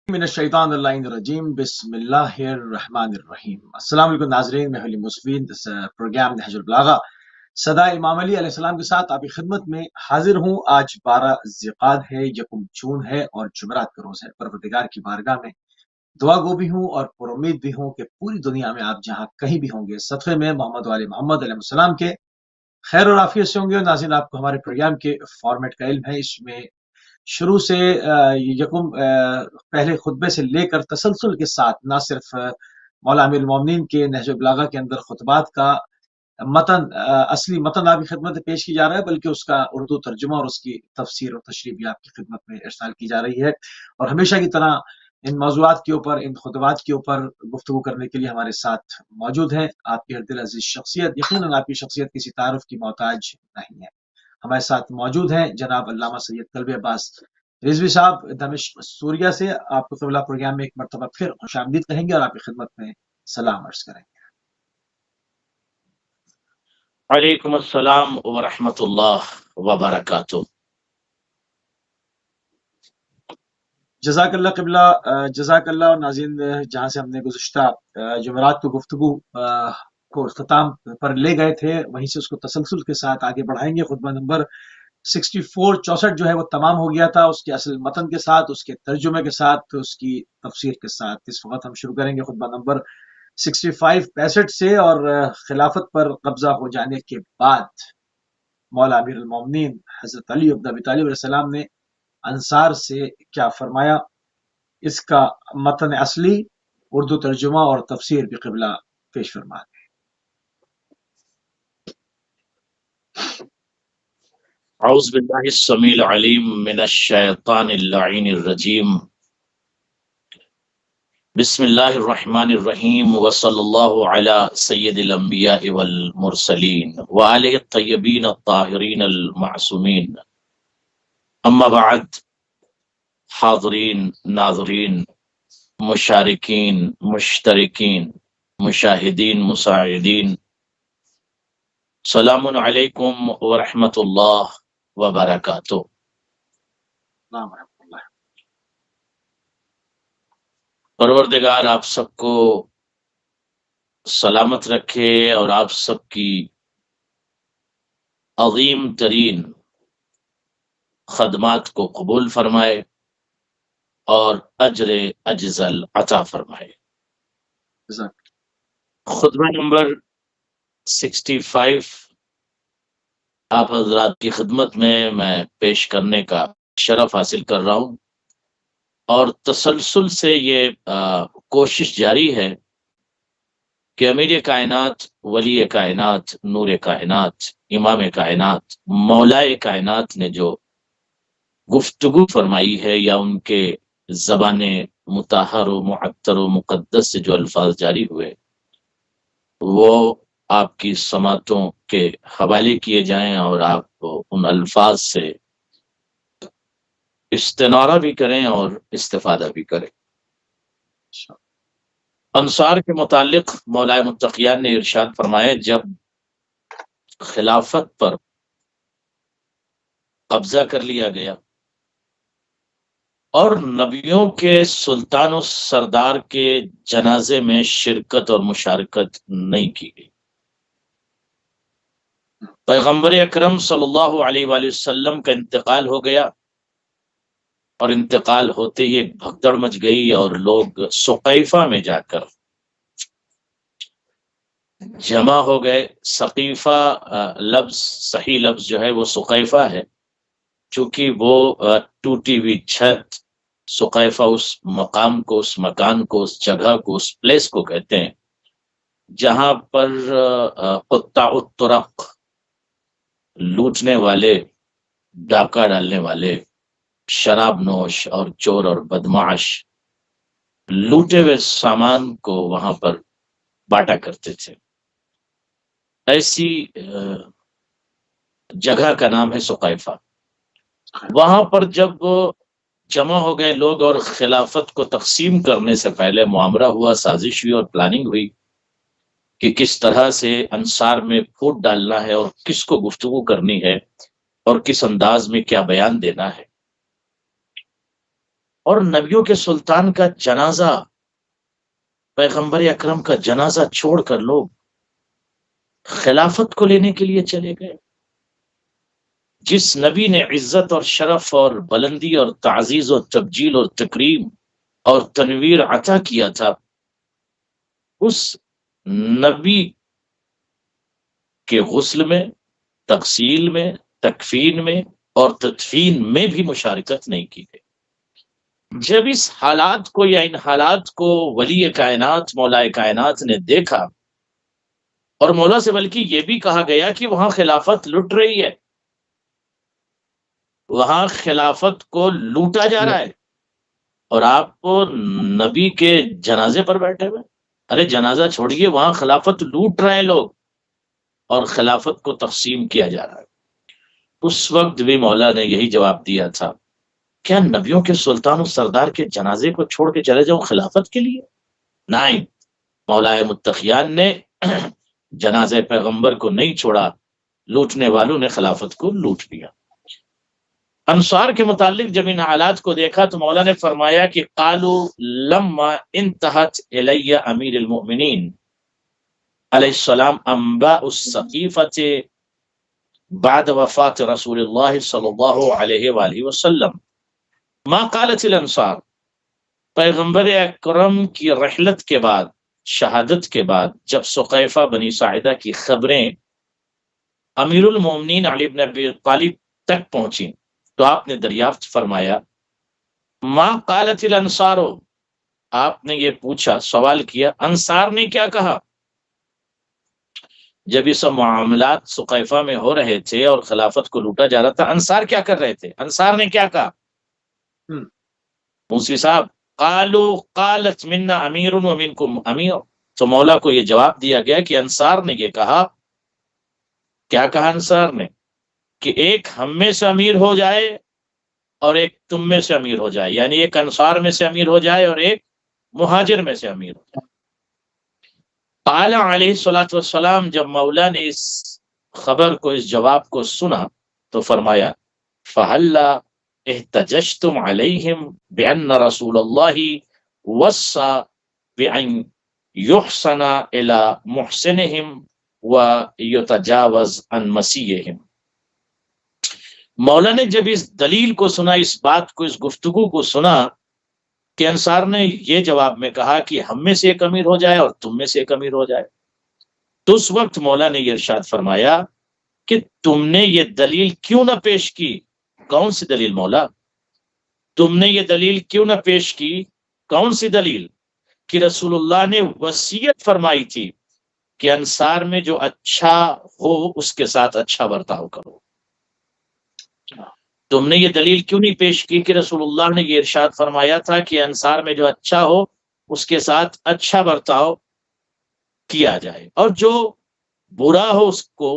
من الشیطان اللعین الرجیم بسم اللہ الرحمن الرحیم۔ السلام علیکم ناظرین، میں حلیم مصفین پروگرام نہج البلاغہ صدا امام علی علیہ السلام کے ساتھ آپ کی خدمت میں حاضر ہوں۔ آج 12 ذیقعد ہے، یکم جون ہے اور جمعرات کا روز ہے۔ پروردگار کی بارگاہ میں دعا گو بھی ہوں اور پر امید بھی ہوں کہ پوری دنیا میں آپ جہاں کہیں بھی ہوں گے صدقے میں محمد و آل محمد علیہ السلام کے خیر اور عافیت سے ہوں گے۔ ناظرین، آپ کو ہمارے پروگرام کے فارمیٹ کا علم ہے۔ اس میں شروع سے یکم پہلے خطبے سے لے کر تسلسل کے ساتھ نہ صرف مولا امیر المومنین کے نہج البلاغہ کے اندر خطبات کا متن اصلی متن آپ کی خدمت میں پیش کی جا رہا ہے، بلکہ اس کا اردو ترجمہ اور اس کی تفسیر اور تشریح بھی آپ کی خدمت میں ارسال کی جا رہی ہے۔ اور ہمیشہ کی طرح ان موضوعات کے اوپر، ان خطبات کے اوپر گفتگو کرنے کے لیے ہمارے ساتھ موجود ہیں آپ کی ہر دل عزیز شخصیت۔ یقیناً آپ کی شخصیت کسی تعارف کی محتاج نہیں ہے۔ ہمارے ساتھ موجود ہیں جناب علامہ سید طلبہ عباس رضوی صاحب دمشق سوریہ سے۔ آپ کو قبلہ پروگرام میں ایک مرتبہ پھر خوش آمدید کہیں گے اور آپ کی خدمت میں سلام عرض کریں گے۔ وعلیکم السلام ورحمۃ اللہ وبرکاتہ۔ جزاک اللہ قبلہ، جزاک اللہ۔ اور ناظرین، جہاں سے ہم نے گزشتہ جمعرات کو گفتگو کو اختتام پر لے گئے تھے، وہیں سے اس کو تسلسل کے ساتھ آگے بڑھائیں گے۔ خطبہ نمبر 64 جو ہے وہ تمام ہو گیا تھا، اس کے اصل متن کے ساتھ، اس کے ترجمے کے ساتھ، اس کی تفسیر کے ساتھ۔ اس وقت ہم شروع کریں گے خطبہ نمبر 65 سے، اور خلافت پر قبضہ ہو جانے کے بعد مولا امیر المومنین حضرت علی بن ابی طالب علیہ السلام نے انصار سے کیا فرمایا، اس کا متن اصلی، اردو ترجمہ اور تفسیر بھی قبلہ پیش فرما دیں۔ اعوذ باللہ السمیع العلیم من الشیطان اللعین الرجیم، بسم اللہ الرحمن الرحیم، وصلی اللہ علی سید الانبیاء والمرسلین وآلہ الطیبین الطاہرین المعصومین، اما بعد۔ حاضرین، ناظرین، مشارکین، مشترکین، مشاہدین، مساعدین، سلام علیکم ورحمۃ اللہ وبرکاتہ۔ السلام علیکم اللہ۔ پروردگار آپ سب کو سلامت رکھے اور آپ سب کی عظیم ترین خدمات کو قبول فرمائے اور اجر اجزل عطا فرمائے۔ جزاک خطبہ نمبر 65 آپ حضرات کی خدمت میں پیش کرنے کا شرف حاصل کر رہا ہوں، اور تسلسل سے یہ کوشش جاری ہے کہ امیر کائنات، ولی کائنات، نور کائنات، امام کائنات، مولائے کائنات نے جو گفتگو فرمائی ہے، یا ان کے زبان مطہر و معطر و مقدس سے جو الفاظ جاری ہوئے، وہ آپ کی سماعتوں کے حوالے کیے جائیں اور آپ ان الفاظ سے استنارہ بھی کریں اور استفادہ بھی کریں۔ انصار کے متعلق مولا متقیان نے ارشاد فرمایا، جب خلافت پر قبضہ کر لیا گیا اور نبیوں کے سلطان و سردار کے جنازے میں شرکت اور مشارکت نہیں کی گئی، پیغمبر اکرم صلی اللہ علیہ وآلہ وسلم کا انتقال ہو گیا، اور انتقال ہوتے ہی ایک بھگدڑ مچ گئی، اور لوگ سقیفہ میں جا کر جمع ہو گئے۔ سقیفہ لفظ، صحیح لفظ جو ہے وہ سقیفہ ہے، چونکہ وہ ٹوٹی ہوئی چھت، سقیفہ اس مقام کو، اس مکان کو، اس جگہ کو، اس پلیس کو کہتے ہیں جہاں پر قطاع الطرق، لوٹنے والے، ڈاکہ ڈالنے والے، شراب نوش اور چور اور بدمعاش لوٹے ہوئے سامان کو وہاں پر بانٹا کرتے تھے۔ ایسی جگہ کا نام ہے سقیفہ۔ وہاں پر جب جمع ہو گئے لوگ اور خلافت کو تقسیم کرنے سے پہلے معاملہ ہوا، سازش ہوئی اور پلاننگ ہوئی کہ کس طرح سے انصار میں پھوٹ ڈالنا ہے، اور کس کو گفتگو کرنی ہے، اور کس انداز میں کیا بیان دینا ہے۔ اور نبیوں کے سلطان کا جنازہ، پیغمبر اکرم کا جنازہ چھوڑ کر لوگ خلافت کو لینے کے لیے چلے گئے۔ جس نبی نے عزت اور شرف اور بلندی اور تعزیز اور تبجیل اور تکریم اور تنویر عطا کیا تھا، اس نبی کے غسل میں، تغسیل میں، تکفین میں اور تدفین میں بھی مشارکت نہیں کی گئی۔ جب اس حالات کو یا ان حالات کو ولی کائنات مولا کائنات نے دیکھا، اور مولا سے بلکہ یہ بھی کہا گیا کہ وہاں خلافت لٹ رہی ہے، وہاں خلافت کو لوٹا جا رہا ہے، اور آپ نبی کے جنازے پر بیٹھے ہوئے، ارے جنازہ چھوڑیے، وہاں خلافت لوٹ رہے ہیں لوگ اور خلافت کو تقسیم کیا جا رہا ہے۔ اس وقت بھی مولا نے یہی جواب دیا تھا، کیا نبیوں کے سلطان و سردار کے جنازے کو چھوڑ کے چلے جاؤ خلافت کے لیے؟ نہیں، مولا متقیان نے جنازے پیغمبر کو نہیں چھوڑا، لوٹنے والوں نے خلافت کو لوٹ لیا۔ انصار کے متعلق جب ان حالات کو دیکھا تو مولا نے فرمایا کہ قالوا لما انتہت الی امیر المؤمنین علیہ السلام انباء السقیفۃ بعد وفات رسول اللہ صلی اللہ علیہ وآلہ وسلم ما قالت الانصار، پیغمبر اکرم کی رحلت کے بعد، شہادت کے بعد، جب سقیفہ بنی ساعدہ کی خبریں امیر المومنین علی بن ابی طالب تک پہنچی تو آپ نے دریافت فرمایا، ما قالت الانصار، آپ نے یہ پوچھا، سوال کیا انصار نے کیا کہا؟ جب یہ سب معاملات سقیفہ میں ہو رہے تھے اور خلافت کو لوٹا جا رہا تھا، انصار کیا کر رہے تھے؟ انصار نے کیا کہا؟ موسوی صاحب، قالوا قالت منا امیر و منکم امیر، تو مولا کو یہ جواب دیا گیا کہ انصار نے یہ کہا، کیا کہا انصار نے؟ کہ ایک ہم میں سے امیر ہو جائے اور ایک تم میں سے امیر ہو جائے، یعنی ایک انصار میں سے امیر ہو جائے اور ایک مہاجر میں سے امیر ہو جائے۔ قال علیہ الصلوۃ والسلام، جب مولا نے اس خبر کو، اس جواب کو سنا تو فرمایا، فہلا احتججتم علیہم بان رسول اللہ وصى بان یحسن الی محسنہم ویتجاوز عن مسیئہم۔ مولا نے جب اس دلیل کو سنا، اس بات کو، اس گفتگو کو سنا کہ انصار نے یہ جواب میں کہا کہ ہم میں سے ایک امیر ہو جائے اور تم میں سے ایک امیر ہو جائے، تو اس وقت مولا نے یہ ارشاد فرمایا کہ تم نے یہ دلیل کیوں نہ پیش کی؟ کون سی دلیل مولا؟ تم نے یہ دلیل کیوں نہ پیش کی؟ کون سی دلیل؟ کہ رسول اللہ نے وصیت فرمائی تھی کہ انصار میں جو اچھا ہو اس کے ساتھ اچھا برتاؤ کرو۔ تم نے یہ دلیل کیوں نہیں پیش کی کہ رسول اللہ نے یہ ارشاد فرمایا تھا کہ انصار میں جو اچھا ہو اس کے ساتھ اچھا برتاؤ کیا جائے اور جو برا ہو اس کو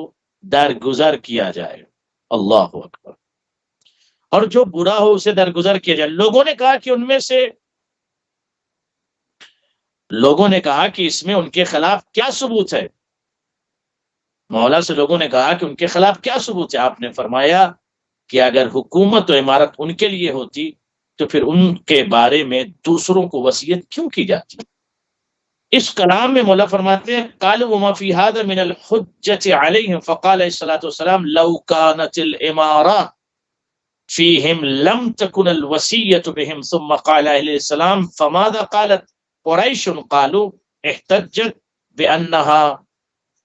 درگزر کیا جائے؟ اللہ اکبر۔ اور جو برا ہو اسے درگزر کیا جائے۔ لوگوں نے کہا کہ ان میں سے، لوگوں نے کہا کہ اس میں ان کے خلاف کیا ثبوت ہے؟ مولا سے لوگوں نے کہا کہ ان کے خلاف کیا ثبوت ہے؟ آپ نے فرمایا کہ اگر حکومت و عمارت ان کے لیے ہوتی تو پھر ان کے بارے میں دوسروں کو وصیت کیوں کی جاتی؟ اس کلام میں مولا فرماتے ہیں، قالوا وما في هذا من الحجة عليهم، فقال علیہ الصلوۃ والسلام لو كانت الامارة فيهم لم تكن الوصية بهم، ثم قال علیہ السلام فماذا قالت قریش؟ قالوا احتجت بأنها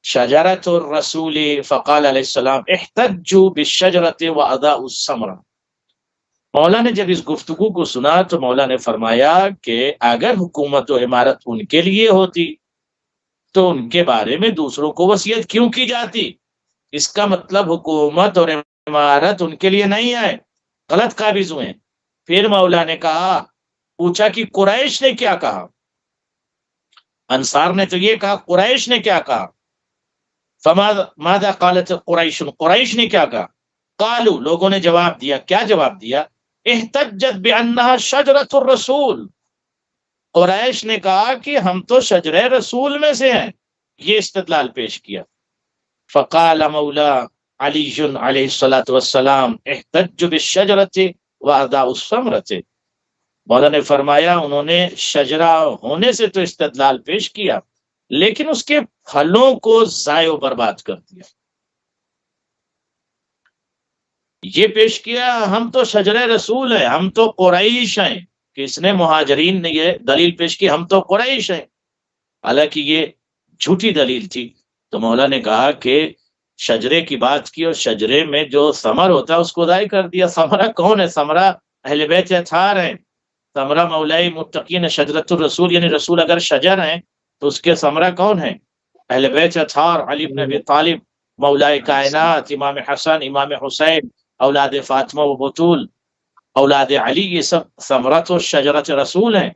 شجرۃ الرسول، فقال علیہ السلام احتجوا بالشجرۃ وأضاءوا الثمرۃ۔ مولا نے جب اس گفتگو کو سنا تو مولا نے فرمایا کہ اگر حکومت و عمارت ان کے لیے ہوتی تو ان کے بارے میں دوسروں کو وصیت کیوں کی جاتی؟ اس کا مطلب حکومت اور عمارت ان کے لیے نہیں ہے، غلط قابض ہوئے۔ پھر مولا نے کہا، پوچھا کہ قریش نے کیا کہا؟ انصار نے تو یہ کہا، قریش نے کیا کہا؟ فماذا قالت قریش، قریش نے کیا کہا؟ قالوا، لوگوں نے جواب دیا، کیا جواب دیا؟ احتجت بانها شجرۃ الرسول، قریش نے کہا کہ ہم تو شجرہ رسول میں سے ہیں، یہ استدلال پیش کیا۔ فقال مولا علی علیہ الصلوۃ والسلام احتج بالشجرۃ واضاء الثمرۃ، مولا نے فرمایا انہوں نے شجرہ ہونے سے تو استدلال پیش کیا لیکن اس کے پھلوں کو ضائع و برباد کر دیا. یہ پیش کیا ہم تو شجرہ رسول ہیں، ہم تو قریش ہیں، کہ اس نے مہاجرین نے یہ دلیل پیش کی ہم تو قریش ہیں، حالانکہ یہ جھوٹی دلیل تھی. تو مولا نے کہا کہ شجرے کی بات کی اور شجرے میں جو ثمر ہوتا ہے اس کو ضائع کر دیا. ثمرہ کون ہے؟ ثمرہ اہل بیت اطہار ہیں، ثمرہ مولائے متقین شجرۃ الرسول، یعنی رسول اگر شجر ہیں تو اس کے ثمرہ کون ہیں؟ اہل بیت اطہار، علی بن ابی طالب، مولائے کائنات، امام حسن، امام حسین، اولاد فاطمہ و بطول، اولاد علی، یہ سب ثمرۃ و شجرۃ رسول ہیں.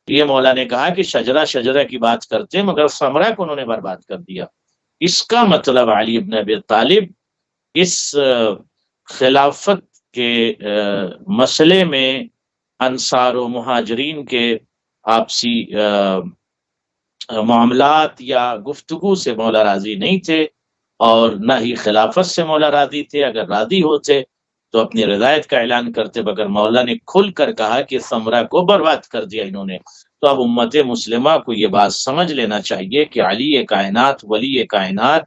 یہ مولا نے کہا کہ شجرہ کی بات کرتے ہیں مگر ثمرہ کو انہوں نے برباد کر دیا. اس کا مطلب علی بن ابی طالب اس خلافت کے مسئلے میں انصار و مہاجرین کے آپسی معاملات یا گفتگو سے مولا راضی نہیں تھے اور نہ ہی خلافت سے مولا راضی تھے. اگر راضی ہوتے تو اپنی رضایت کا اعلان کرتے، مگر مولا نے کھل کر کہا کہ ثمرہ کو برباد کر دیا انہوں نے. تو اب امت مسلمہ کو یہ بات سمجھ لینا چاہیے کہ علی کائنات، ولی کائنات،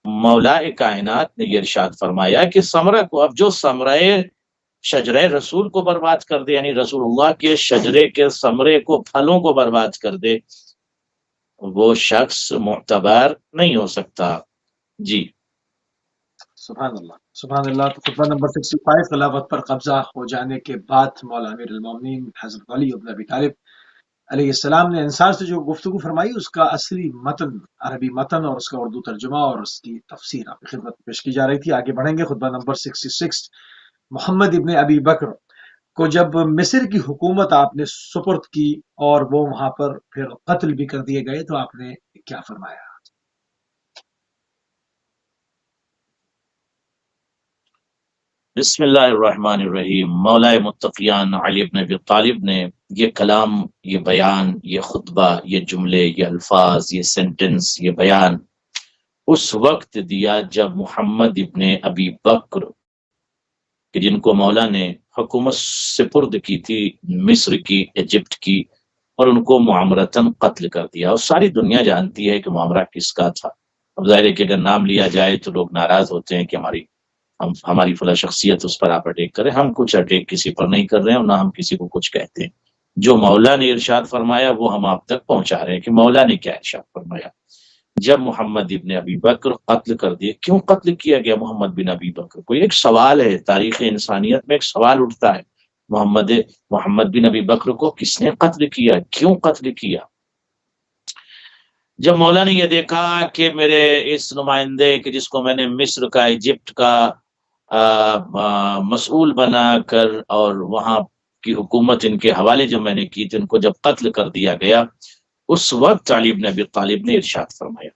مولا کائنات نے یہ ارشاد فرمایا کہ ثمرہ کو، اب جو ثمرہ شجرہ رسول کو برباد کر دے، یعنی رسول اللہ کے شجرے کے ثمرے کو، پھلوں کو برباد کر دے، وہ شخص معتبر نہیں ہو سکتا. جی سبحان اللہ سبحان اللہ. تو خطبہ نمبر 65 خلافت پر قبضہ ہو جانے کے بعد مولا امیر المومنین حضرت علی بن ابی طالب علیہ السلام نے انصار سے جو گفتگو فرمائی اس کا اصلی متن، عربی متن اور اس کا اردو ترجمہ اور اس کی تفسیر آپ کی خدمت میں پیش کی جا رہی تھی. آگے بڑھیں گے. خطبہ نمبر 66. محمد ابن ابی بکر کو جب مصر کی حکومت آپ نے سپرد کی اور وہ وہاں پر پھر قتل بھی کر دیے گئے تو آپ نے کیا فرمایا؟ بسم اللہ الرحمن الرحیم. مولا متقیان علی بن ابی طالب نے یہ کلام، یہ بیان، یہ خطبہ، یہ جملے، یہ الفاظ، یہ سینٹنس، یہ بیان اس وقت دیا جب محمد ابن ابی بکر، کہ جن کو مولا نے حکومت سپرد کی تھی مصر کی، ایجپٹ کی، اور ان کو معامرتاً قتل کر دیا. اور ساری دنیا جانتی ہے کہ معامرہ کس کا تھا. اب ظاہر ہے کہ اگر نام لیا جائے تو لوگ ناراض ہوتے ہیں کہ ہماری فلاں شخصیت اس پر آپ اٹیک کریں. ہم کچھ اٹیک کسی پر نہیں کر رہے ہیں اور نہ ہم کسی کو کچھ کہتے ہیں. جو مولا نے ارشاد فرمایا وہ ہم آپ تک پہنچا رہے ہیں کہ مولا نے کیا ارشاد فرمایا. جب محمد ابن ابی بکر قتل کر دیے، کیوں قتل کیا گیا محمد بن ابی بکر کو؟ ایک سوال ہے، تاریخ انسانیت میں ایک سوال اٹھتا ہے، محمد بن ابی بکر کو کس نے قتل کیا، کیوں قتل کیا؟ جب مولا نے یہ دیکھا کہ میرے اس نمائندے کہ جس کو میں نے مصر کا، ایجپٹ کا مسئول بنا کر اور وہاں کی حکومت ان کے حوالے جو میں نے کی تھی، ان کو جب قتل کر دیا گیا، اس وقت علی بن ابی طالب نے ارشاد فرمایا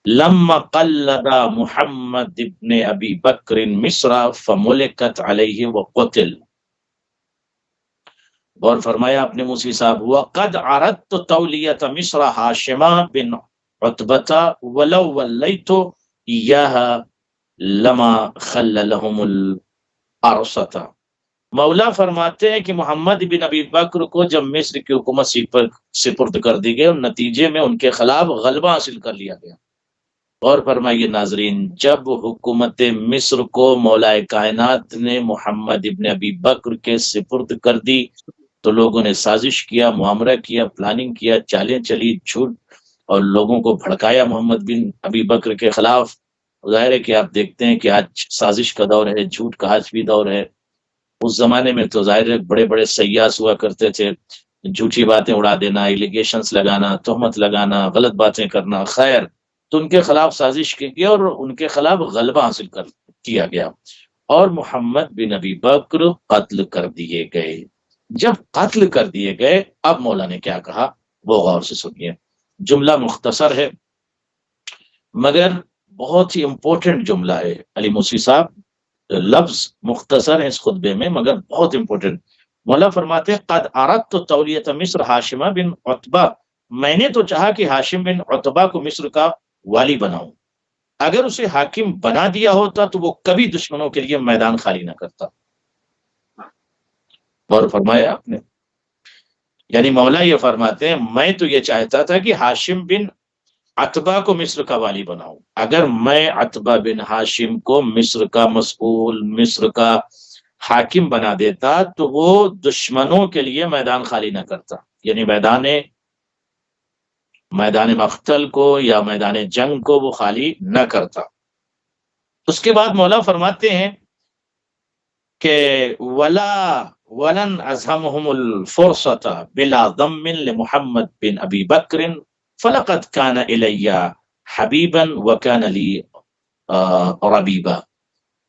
لما قلد محمد ابن ابی بکر مصر فملکت علیہ وقتل. اور فرمایا اپنے موسی صاحب، وقد عرضت تولیت مصر ہاشمہ بن عتبہ ولو ولیت ایہا لما خل لهم الارصۃ. مولا فرماتے ہیں کہ محمد بن ابی بکر کو جب مصر کی حکومت سپرد کر دی گئی اور نتیجے میں ان کے خلاف غلبہ حاصل کر لیا گیا. اور فرمائیے ناظرین، جب حکومت مصر کو مولا کائنات نے محمد ابن ابی بکر کے سپرد کر دی تو لوگوں نے سازش کیا، معامرہ کیا، پلاننگ کیا، چالیں چلی، جھوٹ اور لوگوں کو بھڑکایا محمد بن ابی بکر کے خلاف. ظاہر ہے کہ آپ دیکھتے ہیں کہ آج سازش کا دور ہے، جھوٹ کا آج بھی دور ہے. اس زمانے میں تو ظاہر ہے بڑے بڑے سیاس ہوا کرتے تھے، جھوٹی باتیں اڑا دینا، ایلیگیشنز لگانا، تہمت لگانا، غلط باتیں کرنا. خیر، تو ان کے خلاف سازش کی گئی اور ان کے خلاف غلبہ حاصل کیا گیا اور محمد بن ابی بکر قتل کر دیے گئے. جب قتل کر دیے گئے، اب مولا نے کیا کہا وہ غور سے سنیے. جملہ مختصر ہے مگر بہت ہی امپورٹنٹ جملہ ہے. علی موسی صاحب، لفظ مختصر ہے اس خطبے میں مگر بہت امپورٹنٹ. مولا فرماتے ہیں قد اردت تولیت مصر ہاشمہ بن عتبہ، میں نے تو چاہا کہ ہاشم بن عتبہ کو مصر کا والی بناؤں. اگر اسے حاکم بنا دیا ہوتا تو وہ کبھی دشمنوں کے لیے میدان خالی نہ کرتا. اور فرمایا آپ نے یعنی مولا یہ فرماتے ہیں میں تو یہ چاہتا تھا کہ ہاشم بن عتبہ کو مصر کا والی بناؤں. اگر میں عتبہ بن ہاشم کو مصر کا مسئول، مصر کا حاکم بنا دیتا تو وہ دشمنوں کے لیے میدان خالی نہ کرتا، یعنی میدان مقتل کو یا میدان جنگ کو وہ خالی نہ کرتا. اس کے بعد مولا فرماتے ہیں کہ ولن ازہمہم الفرصۃ بلا ضم لمحمد بن ابی بکر فلقد کان الی حبیبا وکان لی ربیبا.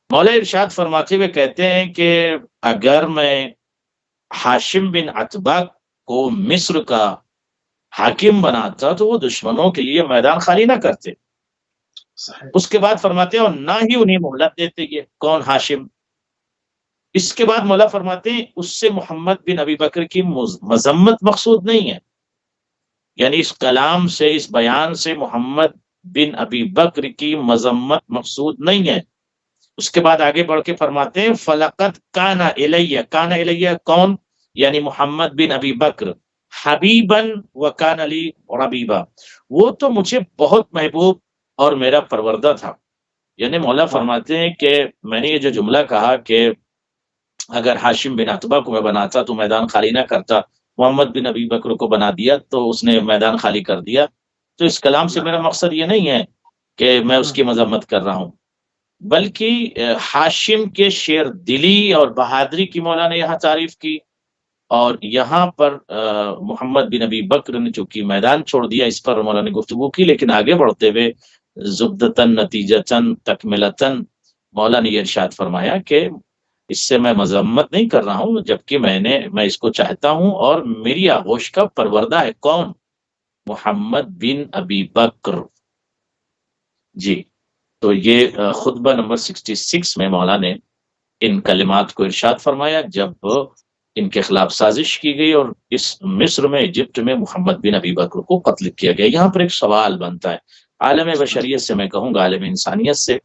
مولا ارشاد فرماتے ہوئے کہتے ہیں کہ اگر میں ہاشم بن عتبہ کو مصر کا حاکم بناتا تو وہ دشمنوں کے لیے میدان خالی نہ کرتے. صحیح. اس کے بعد فرماتے ہیں اور نہ ہی انہیں مہلت دیتے. یہ کون؟ ہاشم. اس کے بعد مولا فرماتے ہیں اس سے محمد بن ابی بکر کی مذمت مقصود نہیں ہے، یعنی اس کلام سے، اس بیان سے محمد بن ابی بکر کی مذمت مقصود نہیں ہے. اس کے بعد آگے بڑھ کے فرماتے ہیں فلقد کان الیہ. کان الیہ کون؟ یعنی محمد بن ابی بکر. حبیبا وکان لی ربیبا، وہ تو مجھے بہت محبوب اور میرا پروردہ تھا. یعنی مولا فرماتے ہیں کہ میں نے یہ جو جملہ کہا کہ اگر ہاشم بن عتبہ کو میں بناتا تو میدان خالی نہ کرتا، محمد بن ابی بکر کو بنا دیا تو اس نے میدان خالی کر دیا. تو اس کلام سے میرا مقصد یہ نہیں ہے کہ میں اس کی مذمت کر رہا ہوں، بلکہ ہاشم کے شیر دلی اور بہادری کی مولا نے یہاں تعریف کی. اور یہاں پر محمد بن ابی بکر نے چونکہ میدان چھوڑ دیا، اس پر مولا نے گفتگو کی. لیکن آگے بڑھتے ہوئے زبدتن نتیجتن تکملتن مولا نے یہ ارشاد فرمایا کہ اس سے میں مذمت نہیں کر رہا ہوں، جبکہ میں اس کو چاہتا ہوں اور میری آغوش کا پروردہ ہے. کون؟ محمد بن ابی بکر. جی، تو یہ خطبہ نمبر 66 میں مولا نے ان کلمات کو ارشاد فرمایا جب ان کے خلاف سازش کی گئی اور اس مصر میں، ایجپٹ میں محمد بن ابی بکر کو قتل کیا گیا. یہاں پر ایک سوال بنتا ہے عالم بشریت سے، میں کہوں گا عالم انسانیت سے،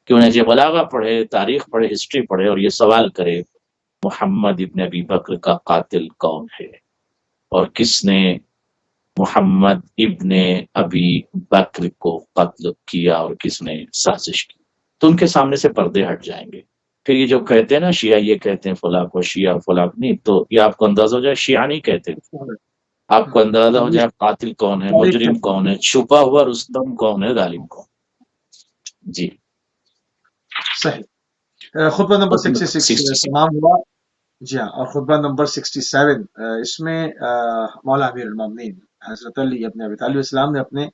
کہ انہیں جو بلاغہ پڑھے، تاریخ پڑھے، ہسٹری پڑھے اور یہ سوال کرے محمد ابن ابی بکر کا قاتل کون ہے اور کس نے محمد ابن ابی بکر کو قتل کیا اور کس نے سازش کی، تو ان کے سامنے سے پردے ہٹ جائیں گے. پھر یہ جو کہتے ہیں نا شیعہ یہ کہتے ہیں فلاں کو شیعہ فلاں نہیں، تو یہ آپ کو اندازہ ہو جائے شیعہ نہیں کہتے، آپ کو اندازہ ہو جائے قاتل کون ہے، مجرم کون ہے، چھپا ہوا رستم کون ہے، ظالم کون. جی صحیح. خطبہ نمبر 66 تمام ہوا. جی ہاں، اور خطبہ نمبر 67 اس میں مولا امیر المومنین حضرت علی ابن ابی طالب السلام نے اپنے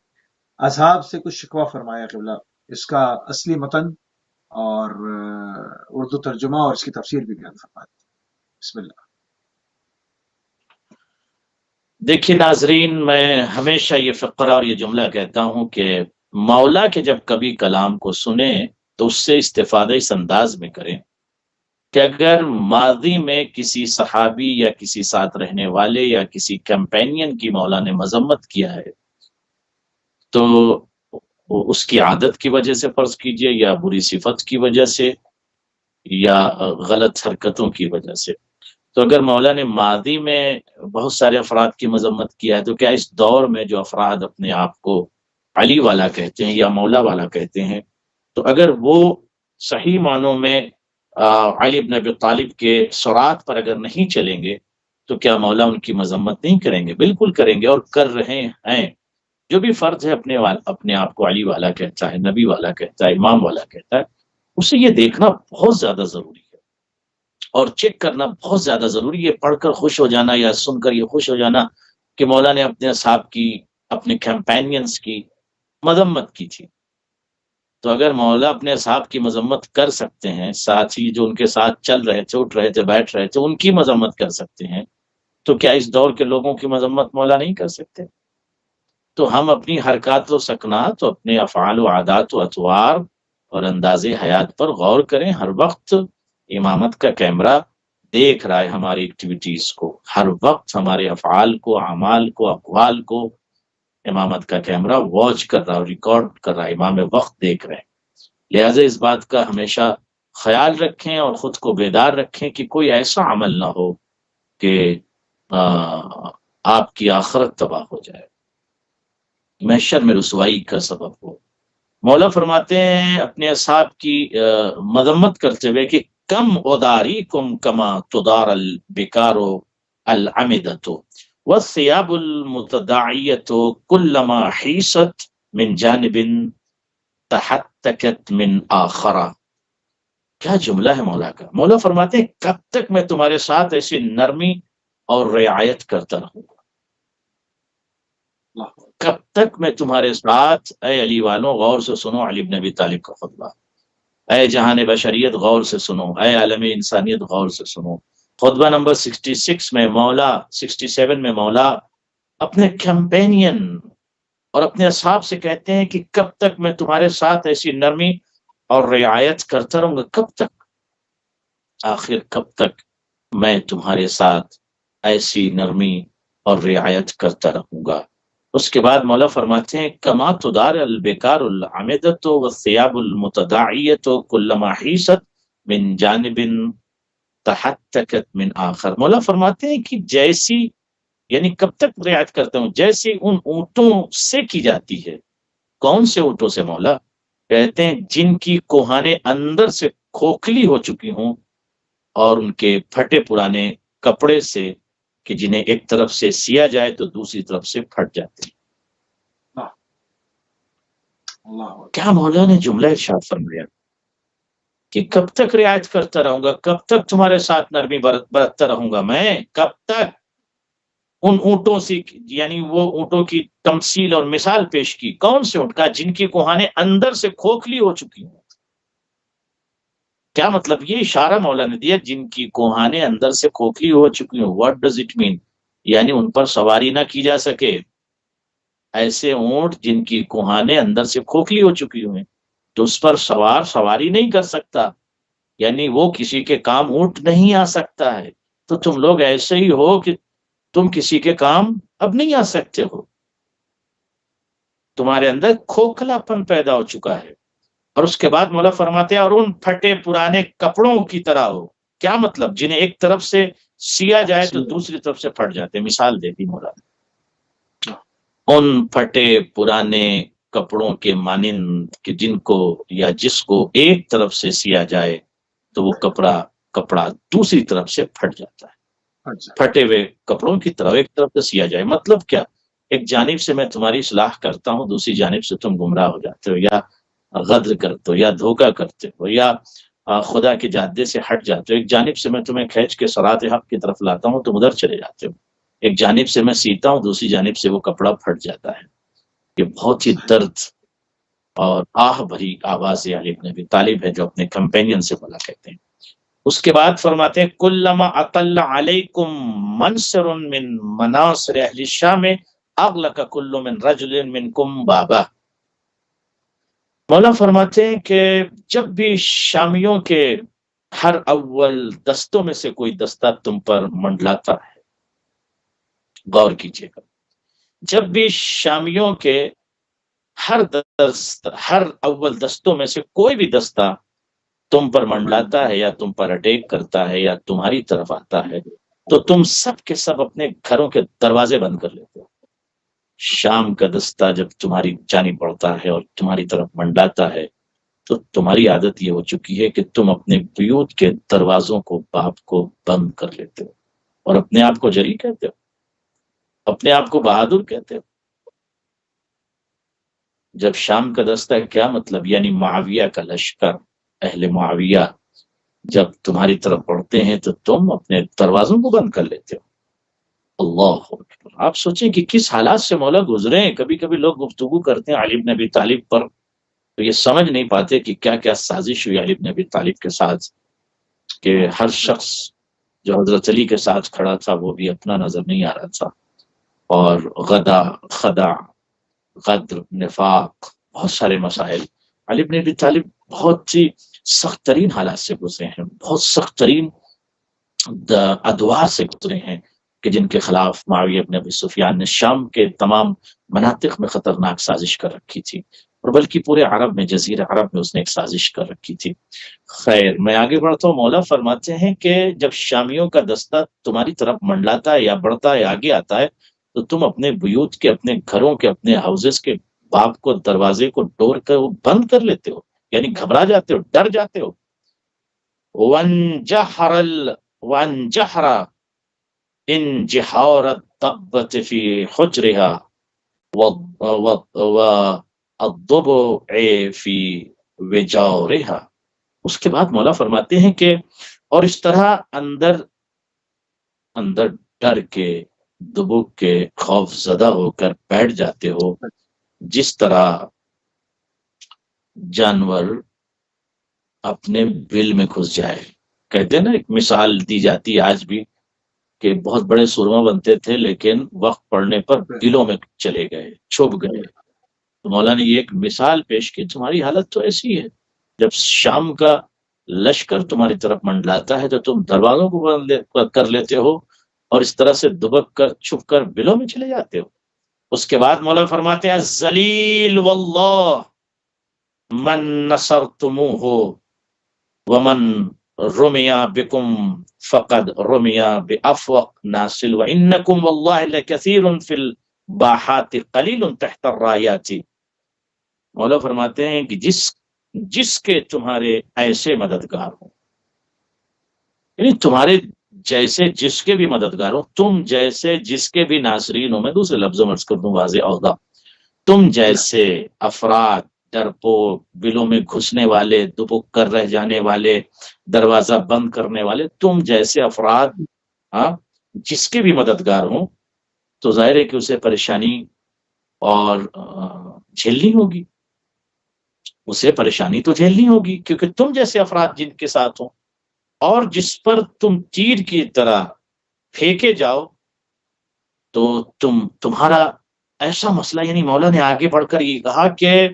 اصحاب سے کچھ شکوہ فرمایا قبلہ. اس کا اصلی متن اور اردو ترجمہ اور اس کی تفسیر بھی بیان فرماتے ہیں. بسم اللہ. دیکھیے ناظرین، میں ہمیشہ یہ فقرہ اور یہ جملہ کہتا ہوں کہ مولا کے جب کبھی کلام کو سنیں تو اس سے استفادہ اس انداز میں کریں کہ اگر ماضی میں کسی صحابی یا کسی ساتھ رہنے والے یا کسی کمپینین کی مولا نے مذمت کیا ہے تو اس کی عادت کی وجہ سے فرض کیجئے، یا بری صفت کی وجہ سے، یا غلط حرکتوں کی وجہ سے، تو اگر مولا نے ماضی میں بہت سارے افراد کی مذمت کیا ہے تو کیا اس دور میں جو افراد اپنے آپ کو علی والا کہتے ہیں یا مولا والا کہتے ہیں، تو اگر وہ صحیح معنوں میں علی بن ابی طالب کے سرات پر اگر نہیں چلیں گے تو کیا مولا ان کی مذمت نہیں کریں گے؟ بالکل کریں گے اور کر رہے ہیں. جو بھی فرد ہے اپنے آپ کو علی والا کہتا ہے، نبی والا کہتا ہے، امام والا کہتا ہے، اسے یہ دیکھنا بہت زیادہ ضروری ہے اور چیک کرنا بہت زیادہ ضروری ہے. پڑھ کر خوش ہو جانا یا سن کر یہ خوش ہو جانا کہ مولا نے اپنے اصحاب کی، اپنے کمپینینز کی مذمت کی تھی، تو اگر مولا اپنے اصحاب کی مذمت کر سکتے ہیں، ساتھی جو ان کے ساتھ چل رہے تھے، اٹھ رہے تھے، بیٹھ رہے تھے، ان کی مذمت کر سکتے ہیں، تو کیا اس دور کے لوگوں کی مذمت مولا نہیں کر سکتے؟ تو ہم اپنی حرکات و سکنات، اپنے افعال و عادات و اطوار اور انداز حیات پر غور کریں. ہر وقت امامت کا کیمرہ دیکھ رہا ہے ہماری ایکٹیویٹیز کو، ہر وقت ہمارے افعال کو، اعمال کو، اقوال کو امامت کا کیمرہ واچ کر رہا ہے، ریکارڈ کر رہا ہے، امام وقت دیکھ رہے ہیں. لہٰذا اس بات کا ہمیشہ خیال رکھیں اور خود کو بیدار رکھیں کہ کوئی ایسا عمل نہ ہو کہ آپ کی آخرت تباہ ہو جائے، محشر میں رسوائی کا سبب ہو۔ مولا فرماتے ہیں اپنے اصحاب کی مذمت کرتے ہوئے کہ کم اداریکم کما تدار البکار العمدۃ والثیاب المتداعیۃ کلما حیست من جانب تحتکت من آخرہ۔ کیا جملہ ہے مولا کا! مولا فرماتے ہیں کب تک میں تمہارے ساتھ ایسی نرمی اور رعایت کرتا رہوں گا، کب تک میں تمہارے ساتھ؟ اے علی والوں غور سے سنو علی بن ابی طالب کا خطبہ، اے جہان بشریت غور سے سنو، اے عالم انسانیت غور سے سنو۔ خطبہ نمبر 66 میں مولا 67 میں مولا اپنے کیمپینین اور اپنے اصحاب سے کہتے ہیں کہ کب تک میں تمہارے ساتھ ایسی نرمی اور رعایت کرتا رہوں گا، کب تک؟ آخر کب تک میں تمہارے ساتھ ایسی نرمی اور رعایت کرتا رہوں گا؟ اس کے بعد مولا فرماتے ہیں کما تدار البکار العمدۃ والثیاب المتداعیۃ کلما حیست من جانب تحتکت من آخر۔ مولا فرماتے ہیں کہ جیسی، یعنی کب تک رعایت کرتا ہوں؟ جیسی ان اونٹوں سے کی جاتی ہے۔ کون سے اونٹوں سے مولا؟ کہتے ہیں جن کی کوہانے اندر سے کھوکھلی ہو چکی ہوں، اور ان کے پھٹے پرانے کپڑے سے کہ جنہیں ایک طرف سے سیا جائے تو دوسری طرف سے پھٹ جاتے ہیں۔ کیا مولا نے جملہ ارشاد فرمایا کہ کب تک رعایت کرتا رہوں گا، کب تک تمہارے ساتھ نرمی برتتا رہوں گا میں، کب تک؟ ان اونٹوں سے، یعنی وہ اونٹوں کی تمثیل اور مثال پیش کی۔ کون سے اونٹ کا؟ جن کی کوہانے اندر سے کھوکھلی ہو چکی ہوں۔ کیا مطلب؟ یہ اشارہ مولا نے دیا، جن کی کوہانے اندر سے کھوکھلی ہو چکی ہوں۔ What does it mean? یعنی ان پر سواری نہ کی جا سکے۔ ایسے اونٹ جن کی کوہانے اندر سے کھوکھلی ہو چکی ہوئے تو اس پر سواری نہیں کر سکتا، یعنی وہ کسی کے کام اونٹ نہیں آ سکتا ہے۔ تو تم لوگ ایسے ہی ہو کہ تم کسی کے کام اب نہیں آ سکتے ہو، تمہارے اندر کھوکھلا پن پیدا ہو چکا ہے۔ اور اس کے بعد مولا فرماتے ہیں اور ان پھٹے پرانے کپڑوں کی طرح ہو۔ کیا مطلب؟ جنہیں ایک طرف سے سیا جائے تو دوسری طرف سے پھٹ جاتے۔ مثال دیتی مولا، ان پھٹے پرانے کپڑوں کے مانند کہ جن کو یا جس کو ایک طرف سے سیا جائے تو وہ کپڑا دوسری طرف سے پھٹ جاتا ہے۔ پھٹے ہوئے کپڑوں کی طرح ایک طرف سے سیا جائے، مطلب کیا؟ ایک جانب سے میں تمہاری اصلاح کرتا ہوں، دوسری جانب سے تم گمراہ ہو جاتے ہو، یا غدر کرتے ہو، یا دھوکہ کرتے ہو، یا خدا کے جادے سے ہٹ جاتے ہو۔ ایک جانب سے میں تمہیں کھینچ کے صراط حق کی طرف لاتا ہوں، تم ادھر چلے جاتے ہو۔ ایک جانب سے میں سیتا ہوں، دوسری جانب سے وہ کپڑا پھٹ جاتا ہے۔ یہ بہت ہی درد اور آہ بھری آواز علی بن ابی طالب ہے جو اپنے کمپینین سے بولا کہتے ہیں۔ اس کے بعد فرماتے ہیں کلما اطل علیکم منصر من مناصر اہل الشام اغلق کل من رجل منکم بابا۔ مولا فرماتے ہیں کہ جب بھی شامیوں کے ہر اول دستوں میں سے کوئی دستہ تم پر منڈلاتا ہے، غور کیجیے گا، جب بھی شامیوں کے ہر اول دستوں میں سے کوئی بھی دستہ تم پر منڈلاتا ہے یا تم پر اٹیک کرتا ہے یا تمہاری طرف آتا ہے تو تم سب کے سب اپنے گھروں کے دروازے بند کر لیتے ہو۔ شام کا دستہ جب تمہاری جانب پڑتا ہے اور تمہاری طرف منڈلاتا ہے تو تمہاری عادت یہ ہو چکی ہے کہ تم اپنے بیوت کے دروازوں کو باپ کو بند کر لیتے ہو اور اپنے آپ کو جری کہتے ہو، اپنے آپ کو بہادر کہتے ہو۔ جب شام کا دستہ، کیا مطلب؟ یعنی معاویہ کا لشکر، اہل معاویہ جب تمہاری طرف پڑھتے ہیں تو تم اپنے دروازوں کو بند کر لیتے ہو۔ اللہ اکبر! آپ سوچیں کہ کس حالات سے مولا گزرے ہیں۔ کبھی کبھی لوگ گفتگو کرتے ہیں علی بن ابی طالب پر تو یہ سمجھ نہیں پاتے کہ کیا کیا سازش ہوئی علی بن ابی طالب کے ساتھ، کہ ہر شخص جو حضرت علی کے ساتھ کھڑا تھا وہ بھی اپنا نظر نہیں آ رہا تھا، اور خدع، غدر، نفاق، بہت سارے مسائل۔ علی بن ابی طالب بہت سی سخت ترین حالات سے گزرے ہیں، بہت سخت ترین ادوار سے گزرے ہیں کہ جن کے خلاف معاویہ بن ابی سفیان نے شام کے تمام مناطق میں خطرناک سازش کر رکھی تھی، اور بلکہ پورے عرب میں، جزیرہ عرب میں اس نے ایک سازش کر رکھی تھی۔ خیر، میں آگے بڑھتا ہوں۔ مولا فرماتے ہیں کہ جب شامیوں کا دستہ تمہاری طرف منڈلاتا ہے یا بڑھتا ہے، آگے آتا ہے، تو تم اپنے بیوت کے، اپنے گھروں کے، اپنے ہاؤسز کے باب کو، دروازے کو، ڈور کو بند کر لیتے ہو، یعنی گھبرا جاتے ہو، ڈر جاتے ہو. وانجحر انجحار الضبۃ فی حجرها والضبع فی وجورها. اس کے بعد مولا فرماتے ہیں کہ اور اس طرح اندر ڈر کے، دبک کے، خوف زدہ ہو کر بیٹھ جاتے ہو، جس طرح جانور اپنے بل میں گھس جائے. کہتے ہیں نا، ایک مثال دی جاتی ہے آج بھی کہ بہت بڑے سرما بنتے تھے لیکن وقت پڑنے پر بلوں میں چلے گئے، چھپ گئے. تو مولا نے یہ ایک مثال پیش کی، تمہاری حالت تو ایسی ہے. جب شام کا لشکر تمہاری طرف منڈلاتا ہے تو تم دروازوں کو بند کر لیتے ہو اور اس طرح سے دبک کر، چھپ کر بلوں میں چلے جاتے ہو. اس کے بعد مولا فرماتے ہیں ذلیل واللہ من نصرتموہ ومن رمیا بکم فقد رمیا بافوق ناصل وانکم واللہ لکثیر فی الباحات قلیل تحت الرایات. مولا فرماتے ہیں کہ جس کے تمہارے ایسے مددگار ہوں، یعنی تمہارے جیسے جس کے بھی مددگار ہو، تم جیسے جس کے بھی ناصرین ہو، میں دوسرے لفظوں میں کر دوں واضح عہدہ، تم جیسے افراد، ڈرپوک، بلوں میں گھسنے والے، دبک کر رہ جانے والے، دروازہ بند کرنے والے، تم جیسے افراد جس کے بھی مددگار ہوں تو ظاہر ہے کہ اسے پریشانی اور جھیلنی ہوگی، اسے پریشانی تو جھیلنی ہوگی، کیونکہ تم جیسے افراد جن کے ساتھ ہوں اور جس پر تم تیر کی طرح پھینکے جاؤ تو تمہارا ایسا مسئلہ، یعنی مولا نے آگے بڑھ کر یہ کہا کہ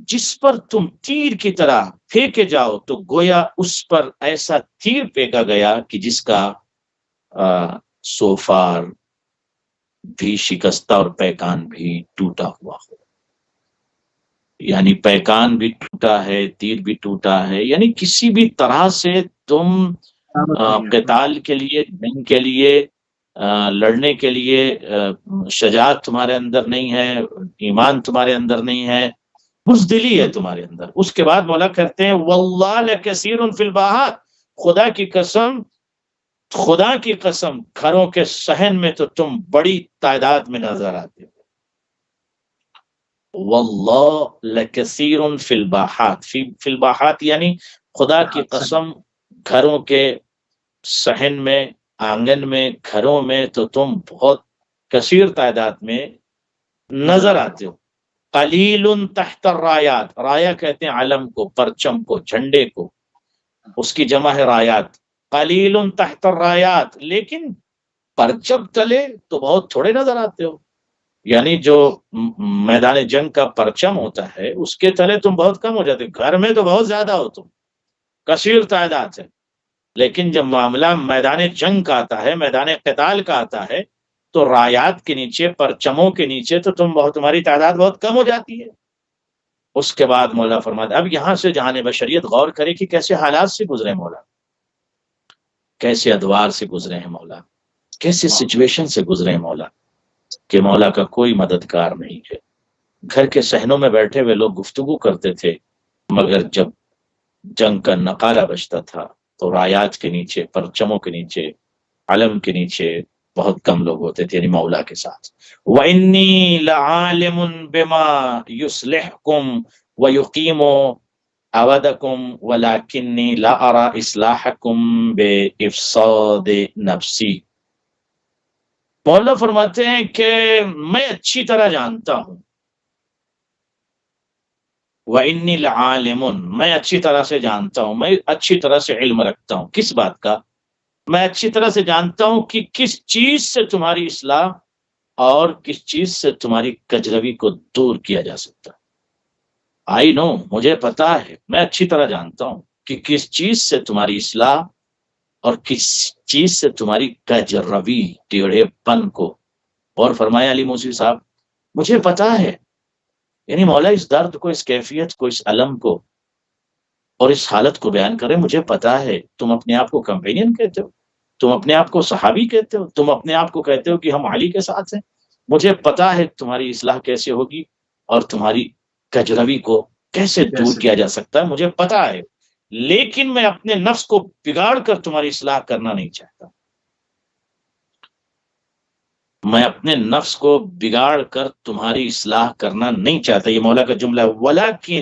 جس پر تم تیر کی طرح پھینکے جاؤ تو گویا اس پر ایسا تیر پھینکا گیا کہ جس کا سوفار بھی شکستہ اور پیکان بھی ٹوٹا ہوا ہو. یعنی پیکان بھی ٹوٹا ہے، تیر بھی ٹوٹا ہے، یعنی کسی بھی طرح سے تم قتال کے لیے، جنگ کے لیے، لڑنے کے لیے شجاعت تمہارے اندر نہیں ہے، ایمان تمہارے اندر نہیں ہے، بزدلی ہے تمہارے اندر. اس کے بعد مولا کہتے ہیں واللہ لکثیر فی الباحات، خدا کی قسم گھروں کے صحن میں تو تم بڑی تعداد میں نظر آتے ہو. واللہ لکثیر فی الباحات، فی الباحات یعنی خدا کی قسم گھروں کے صحن میں، آنگن میں، گھروں میں تو تم بہت کثیر تعداد میں نظر آتے ہو. قلیل تحت الرایات، رایا کہتے ہیں علم کو، پرچم کو، جھنڈے کو، اس کی جمع ہے رایات. قلیل تحت الرایات، لیکن پرچم تلے تو بہت تھوڑے نظر آتے ہو. یعنی جو میدان جنگ کا پرچم ہوتا ہے اس کے تلے تم بہت کم ہو جاتے ہو، گھر میں تو بہت زیادہ ہو، تم کثیر تعداد ہے. لیکن جب معاملہ میدان جنگ کا آتا ہے، میدان قتال کا آتا ہے تو رایات کے نیچے، پرچموں کے نیچے تو تمہاری تعداد بہت کم ہو جاتی ہے. اس کے بعد مولا فرماتے، اب یہاں سے جہان بشریت غور کرے کہ کیسے حالات سے گزرے مولا، کیسے ادوار سے گزرے ہیں مولا، کیسے سچویشن سے گزرے ہیں مولا، کہ مولا کا کوئی مددگار نہیں ہے. گھر کے صحنوں میں بیٹھے ہوئے لوگ گفتگو کرتے تھے، مگر جب جنگ کا نقارہ بجتا تھا تو رایات کے نیچے، پرچموں کے نیچے، علم کے نیچے بہت کم لوگ ہوتے تھے، یعنی مولا کے ساتھ. وَإِنِّي لَعَالِمٌ بِمَا يُصْلِحُكُمْ وَيُقِيمُ عَوَدَكُمْ وَلَكِنِّي لَا أَرَى إِصْلَاحَكُمْ بِإِفْسَادِ نَفْسِي. مولا فرماتے ہیں کہ میں اچھی طرح جانتا ہوں، وَإِنِّي لَعَالِمٌ، میں اچھی طرح سے جانتا ہوں، میں اچھی طرح سے علم رکھتا ہوں. کس بات کا؟ میں اچھی طرح سے جانتا ہوں کہ کس چیز سے تمہاری اصلاح اور کس چیز سے تمہاری کجروی کو دور کیا جا سکتا ہے. آئی نو، مجھے پتا ہے، میں اچھی طرح جانتا ہوں کہ کس چیز سے تمہاری اصلاح اور کس چیز سے تمہاری کجروی، ٹیڑھے پن کو. اور فرمایا علی موسوی صاحب، مجھے پتا ہے، یعنی مولا اس درد کو، اس کیفیت کو، اس علم کو اور اس حالت کو بیان کرے. مجھے پتا ہے تم اپنے آپ کو کمپینین کہتے ہو، تم اپنے آپ کو صحابی کہتے ہو، تم اپنے آپ کو کہتے ہو کہ ہم علی کے ساتھ ہیں. مجھے پتا ہے تمہاری اصلاح کیسے ہوگی اور تمہاری کجروی کو کیسے دور کیا جا سکتا ہے، مجھے پتا ہے، لیکن میں اپنے نفس کو بگاڑ کر تمہاری اصلاح کرنا نہیں چاہتا. میں اپنے نفس کو بگاڑ کر تمہاری اصلاح کرنا نہیں چاہتا. یہ مولا کا جملہ ہے.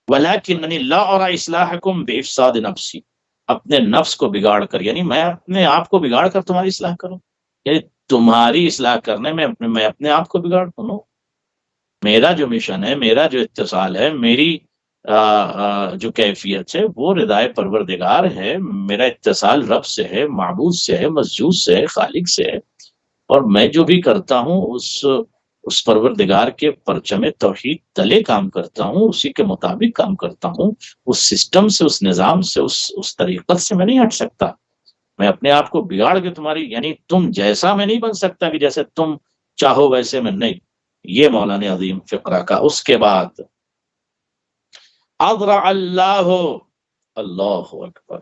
ولیکننی لا ارى اصلاحکم بافساد نفسی. اپنے نفس کو بگاڑ کر، یعنی میں اپنے آپ کو بگاڑ کر تمہاری اصلاح کروں، یعنی تمہاری اصلاح کرنے میں میں اپنے آپ کو بگاڑ کروں. میرا جو مشن ہے، میرا جو اتصال ہے، میری جو کیفیت ہے وہ ردائے پروردگار ہے. میرا اتصال رب سے ہے، معبود سے ہے، مسجود سے ہے، خالق سے ہے. اور میں جو بھی کرتا ہوں اس پروردگار کے پرچم توحید تلے کام کرتا ہوں، اسی کے مطابق کام کرتا ہوں. اس سسٹم سے، اس نظام سے، اس طریقت سے میں نہیں ہٹ سکتا. میں اپنے آپ کو بگاڑ کے تمہاری، یعنی تم جیسا میں نہیں بن سکتا کہ جیسے تم چاہو ویسے میں نہیں. یہ مولانا عظیم فقرہ کا. اس کے بعد اضرع اللہ اکبر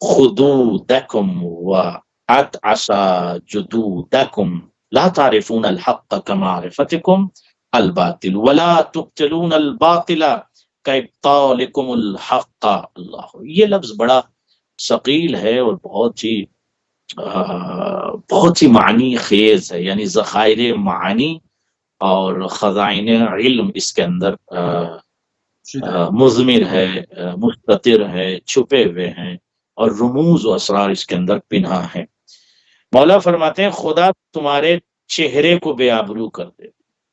خدودکم واتعس جدودکم لا تعرفون الحق کمعرفتکم الباطل ولا تبطلون الباطل کابطالکم الحق. اللہ، یہ لفظ بڑا ثقیل ہے اور بہت ہی معنی خیز ہے، یعنی ذخائر معانی اور خزائن علم اس کے اندر مضمر ہے، مستتر ہے، چھپے ہوئے ہیں، اور رموز و اسرار اس کے اندر پنہا ہے. مولا فرماتے ہیں خدا تمہارے چہرے کو بے آبرو کر دے.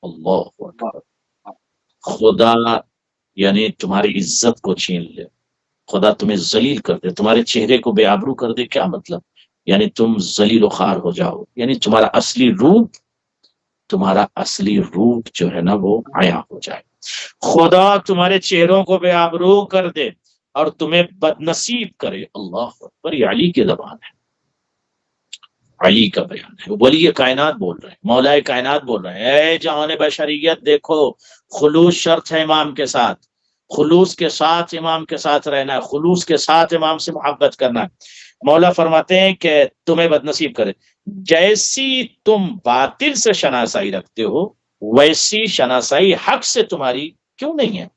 اللہ اکبر. خدا یعنی تمہاری عزت کو چھین لے، خدا تمہیں ذلیل کر دے، تمہارے چہرے کو بے آبرو کر دے. کیا مطلب؟ یعنی تم ذلیل و خوار ہو جاؤ، یعنی تمہارا اصلی روپ جو ہے نا وہ عیاں ہو جائے. خدا تمہارے چہروں کو بے آبرو کر دے اور تمہیں بدنصیب کرے. اللہ اکبر. یہ علی کی زبان ہے، علی کا بیان ہے. ولی کائنات بول رہے ہیں، مولا کائنات بول رہے ہیں. اے جہان بشریت دیکھو، خلوص شرط ہے امام کے ساتھ، خلوص کے ساتھ امام کے ساتھ رہنا ہے، خلوص کے ساتھ امام سے محبت کرنا ہے. مولا فرماتے ہیں کہ تمہیں بدنصیب کرے. جیسی تم باطل سے شناسائی رکھتے ہو ویسی شناسائی حق سے تمہاری کیوں نہیں ہے؟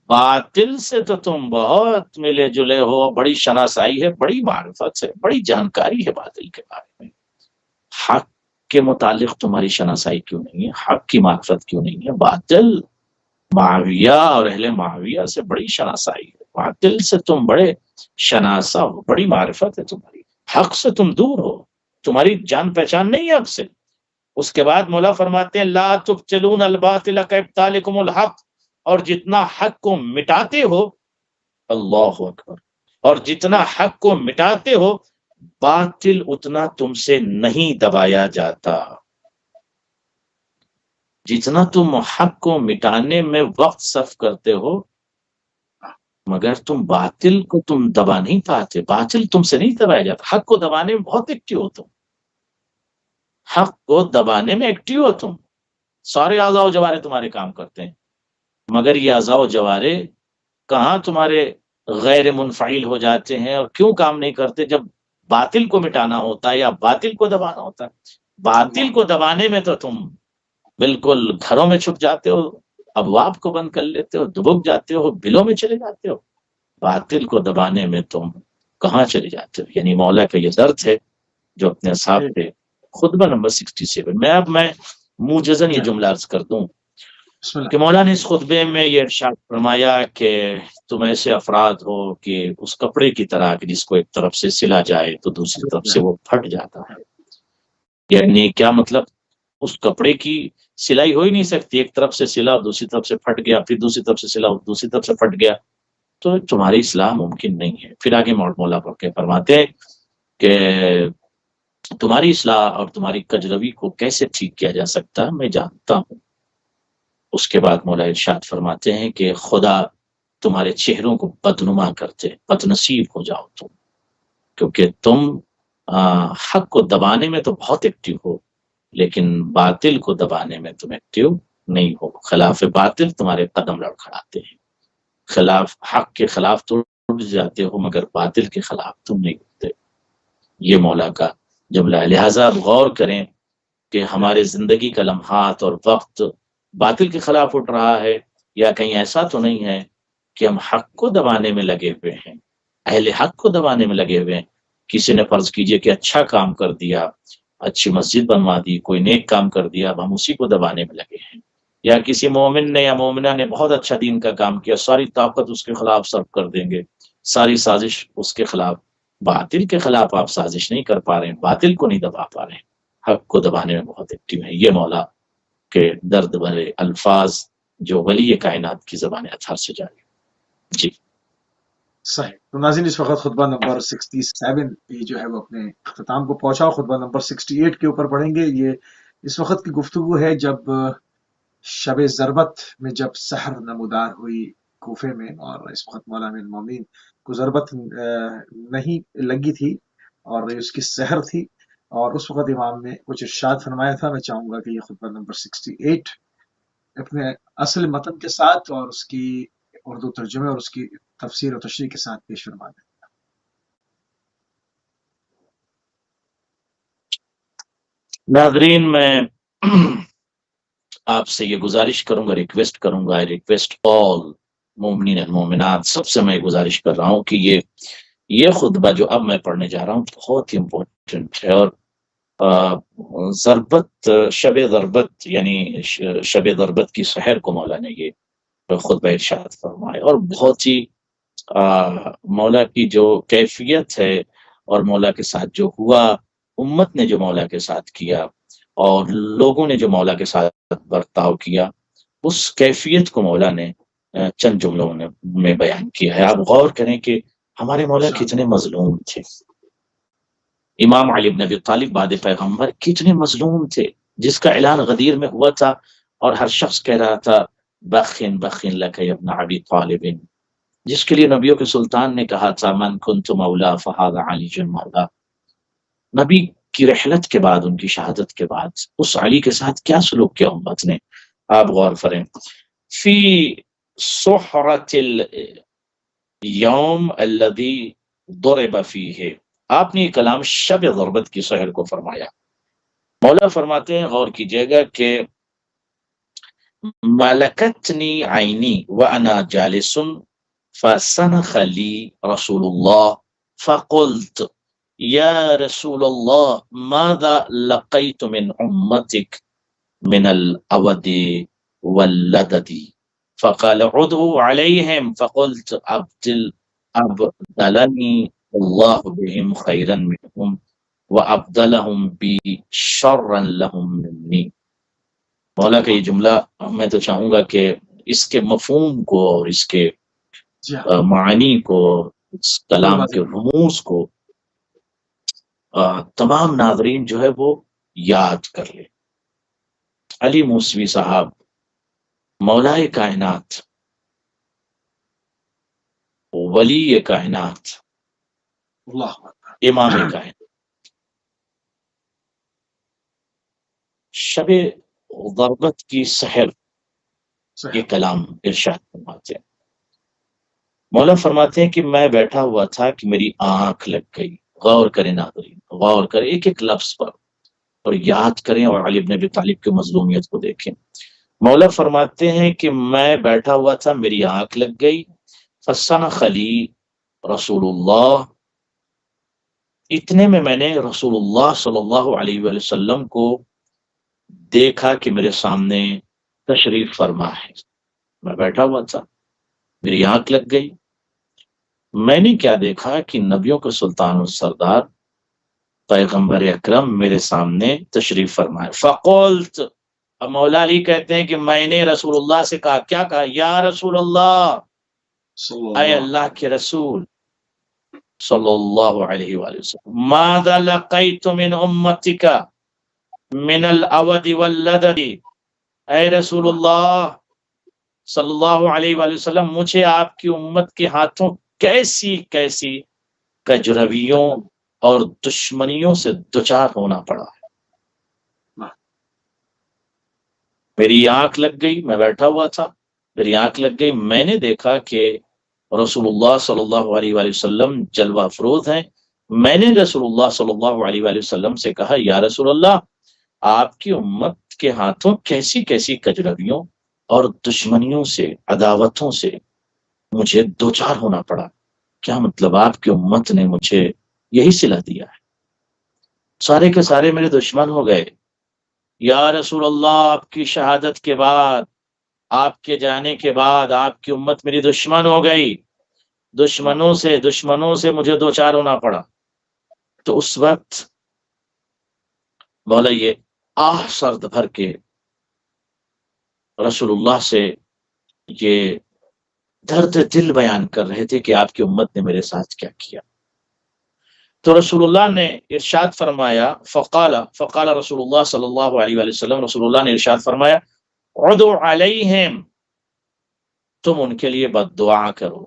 باطل سے تو تم بہت ملے جلے ہو، بڑی شناسائی ہے، بڑی معرفت ہے، بڑی جانکاری ہے باطل کے بارے میں. حق کے متعلق تمہاری شناسائی کیوں نہیں ہے؟ حق کی معرفت کیوں نہیں ہے؟ باطل، معاویہ اور اہل معاویہ سے بڑی شناسائی ہے، باطل سے تم بڑے شناسا ہو، بڑی معرفت ہے تمہاری. حق سے تم دور ہو، تمہاری جان پہچان نہیں ہے حق سے. اس کے بعد مولا فرماتے ہیں لا تبطلون الباطل کابطالکم الحق. اور جتنا حق کو مٹاتے ہو، اللہ اکبر، اور جتنا حق کو مٹاتے ہو باطل اتنا تم سے نہیں دبایا جاتا. جتنا تم حق کو مٹانے میں وقت صرف کرتے ہو مگر تم باطل کو تم دبا نہیں پاتے. باطل تم سے نہیں دبایا جاتا. حق کو دبانے میں بہت ایکٹیو ہو تم، حق کو دبانے میں ایکٹیو ہو تم. سارے اعضاء و جوارے تمہارے کام کرتے ہیں مگر یہ اعضاء و جوارے کہاں تمہارے غیر منفعل ہو جاتے ہیں اور کیوں کام نہیں کرتے؟ جب باطل کو مٹانا ہوتا ہے یا باطل کو دبانا ہوتا ہے. باطل کو دبانے میں تو تم بالکل گھروں میں چھپ جاتے ہو، ابواب کو بند کر لیتے ہو، دبک جاتے ہو، بلوں میں چلے جاتے ہو. باطل کو دبانے میں تم کہاں چلے جاتے ہو؟ یعنی مولا کا یہ درد ہے جو اپنے اصحاب پہ. خطبہ نمبر 67 میں اب موجزن یہ جملہ عرض کر دوں کہ مولا نے اس خطبے میں یہ ارشاد فرمایا کہ تم ایسے افراد ہو کہ اس کپڑے کی طرح کہ جس کو ایک طرف سے سلا جائے تو دوسری طرف سے وہ پھٹ جاتا ہے. یعنی کیا مطلب؟ اس کپڑے کی سلائی ہو ہی نہیں سکتی، ایک طرف سے سلا دوسری طرف سے پھٹ گیا، پھر دوسری طرف سے سلا دوسری طرف سے پھٹ گیا، تو تمہاری اصلاح ممکن نہیں ہے. پھر آگے مولا فرماتے ہیں کہ تمہاری اصلاح اور تمہاری کجروی کو کیسے ٹھیک کیا جا سکتا ہے میں جانتا ہوں. اس کے بعد مولا ارشاد فرماتے ہیں کہ خدا تمہارے چہروں کو بدنما کرتے، بدنصیب ہو جاؤ تم، کیونکہ تم حق کو دبانے میں تو بہت ایکٹیو ہو لیکن باطل کو دبانے میں تم ایکٹیو نہیں ہو. خلاف باطل تمہارے قدم لڑکھڑاتے ہیں، خلاف حق کے خلاف تو اٹھ جاتے ہو مگر باطل کے خلاف تم نہیں اٹھتے. یہ مولا کا جملہ ہے. لہٰذا غور کریں کہ ہمارے زندگی کا لمحات اور وقت باطل کے خلاف اٹھ رہا ہے یا کہیں ایسا تو نہیں ہے کہ ہم حق کو دبانے میں لگے ہوئے ہیں، اہل حق کو دبانے میں لگے ہوئے ہیں. کسی نے فرض کیجئے کہ اچھا کام کر دیا، اچھی مسجد بنوا دی، کوئی نیک کام کر دیا، اب ہم اسی کو دبانے میں لگے ہیں. یا کسی مومن نے یا مومنہ نے بہت اچھا دین کا کام کیا، ساری طاقت اس کے خلاف صرف کر دیں گے، ساری سازش اس کے خلاف. باطل کے خلاف آپ سازش نہیں کر پا رہے ہیں، باطل کو نہیں دبا پا رہے ہیں، حق کو دبانے میں بہت ایکٹیو ہیں. یہ مولا کے درد بھرے الفاظ جو ولی کائنات کی زبان اطہر سے جاری. جی صحیح. تو ناظرین اس وقت خطبہ نمبر 67 بھی جو ہے وہ اپنے اختتام کو پہنچا. خطبہ نمبر 68 کے اوپر پڑھیں گے. یہ اس وقت کی گفتگو ہے جب شب ضربت میں جب سحر نمودار ہوئی کوفے میں، اور اس وقت مولا امیر المومنین کو ضربت نہیں لگی تھی اور اس کی سحر تھی، اور اس وقت امام نے کچھ ارشاد فرمایا تھا. میں چاہوں گا کہ یہ خطبہ نمبر 68 اپنے اصل متن کے ساتھ اور اس کی اردو ترجمے اور اس کی تفسیر و تشریح کے ساتھ پیش فرما دیں. ناظرین، میں آپ سے یہ گزارش کروں گا، ریکویسٹ کروں گا، ریکویسٹ آل مومنین اور مومنات، سب سے میں گزارش کر رہا ہوں کہ یہ خطبہ جو اب میں پڑھنے جا رہا ہوں بہت ہی امپورٹنٹ ہے. اور ضربت، شب ضربت یعنی شب ضربت کی سحر کو مولا نے یہ خطبہ ارشاد فرمایا، اور بہت ہی مولا کی جو کیفیت ہے اور مولا کے ساتھ جو ہوا، امت نے جو مولا کے ساتھ کیا اور لوگوں نے جو مولا کے ساتھ برتاؤ کیا، اس کیفیت کو مولا نے چند جملوں میں بیان کیا ہے. آپ غور کریں کہ ہمارے مولا کتنے مظلوم تھے. امام علی بن ابی طالب بعد پیغمبر کتنے مظلوم تھے، جس کا اعلان غدیر میں ہوا تھا اور ہر شخص کہہ رہا تھا بخن بخن لک یا ابن ابی طالب، جس کے لیے نبیوں کے سلطان نے کہا تھا من کنت مولا فہذا علی مولا. نبی کی رحلت کے بعد، ان کی شہادت کے بعد اس علی کے ساتھ کیا سلوک کیا امت نے. آپ غور کریں. فی سحرۃ اليوم الذی ضرب فیہ، آپ نے یہ کلام شب ضربت کی سحر کو فرمایا. مولا فرماتے ہیں، غور کیجئے گا کہ ملکتنی عینی وانا جالس فسنخ لی رسول اللہ فقلت یا رسول اللہ ماذا لقیت من امتک من الاود واللدد فقال عدو علیہم فقلت ابدلنی اللہ بهم خیرا منهم وابدلهم بی شرا لهم منی. مولا کا یہ جملہ میں تو چاہوں گا کہ اس کے مفہوم کو اور اس کے معنی کو، اس کلام کے رموز کو تمام ناظرین جو ہے وہ یاد کر لیں. علی موسوی صاحب، مولائے کائنات، ولی کائنات، امام کائنات، شب ضربت کی سحر یہ کلام ارشاد فرماتے ہیں. مولا فرماتے ہیں کہ میں بیٹھا ہوا تھا کہ میری آنکھ لگ گئی. غور کریں ناظرین، غور کریں ایک ایک لفظ پر اور یاد کریں، اور علی بن ابی طالب کی مظلومیت کو دیکھیں. مولا فرماتے ہیں کہ میں بیٹھا ہوا تھا، میری آنکھ لگ گئی. فسنخ لی رسول اللہ، اتنے میں نے رسول اللہ صلی اللہ علیہ وآلہ وسلم کو دیکھا کہ میرے سامنے تشریف فرما ہے. میں بیٹھا ہوا تھا، میری آنکھ لگ گئی. میں نے کیا دیکھا کہ نبیوں کے سلطان و سردار پیغمبر اکرم میرے سامنے تشریف فرمائے. فقلت، اب مولا علی کہتے ہیں کہ میں نے رسول اللہ سے کہا، کیا کہا؟ یا رسول اللہ، اے اللہ کے رسول صلی اللہ علیہ وآلہ وسلم، ماذا لقیت من امتک من الاود واللدد، اے رسول اللہ صلی اللہ علیہ وآلہ وسلم، مجھے آپ کی امت کے ہاتھوں کیسی کیسی کجرویوں اور دشمنیوں سے دوچار ہونا پڑا ہے. میری آنکھ لگ گئی، میں بیٹھا ہوا تھا، میری آنکھ لگ گئی. میں نے دیکھا کہ رسول اللہ صلی اللہ علیہ وآلہ وسلم جلوہ افروز ہیں۔ میں نے رسول اللہ صلی اللہ علیہ وآلہ وسلم سے کہا یا رسول اللہ، آپ کی امت کے ہاتھوں کیسی کیسی کجرویوں اور دشمنیوں سے، عداوتوں سے مجھے دوچار ہونا پڑا، کیا مطلب آپ کی امت نے مجھے یہی صلہ دیا ہے، سارے کے سارے میرے دشمن ہو گئے۔ یا رسول اللہ، آپ کی شہادت کے بعد، آپ کے جانے کے بعد آپ کی امت میری دشمن ہو گئی، دشمنوں سے مجھے دوچار ہونا پڑا۔ تو اس وقت مولا یہ سرد بھر کے رسول اللہ سے یہ درد دل بیان کر رہے تھے کہ آپ کی امت نے میرے ساتھ کیا کیا۔ تو رسول اللہ نے ارشاد فرمایا، فقال رسول اللہ صلی اللہ علیہ وآلہ وسلم، رسول اللہ نے ارشاد فرمایا عدو علیہم، تم ان کے لیے بد دعا کرو۔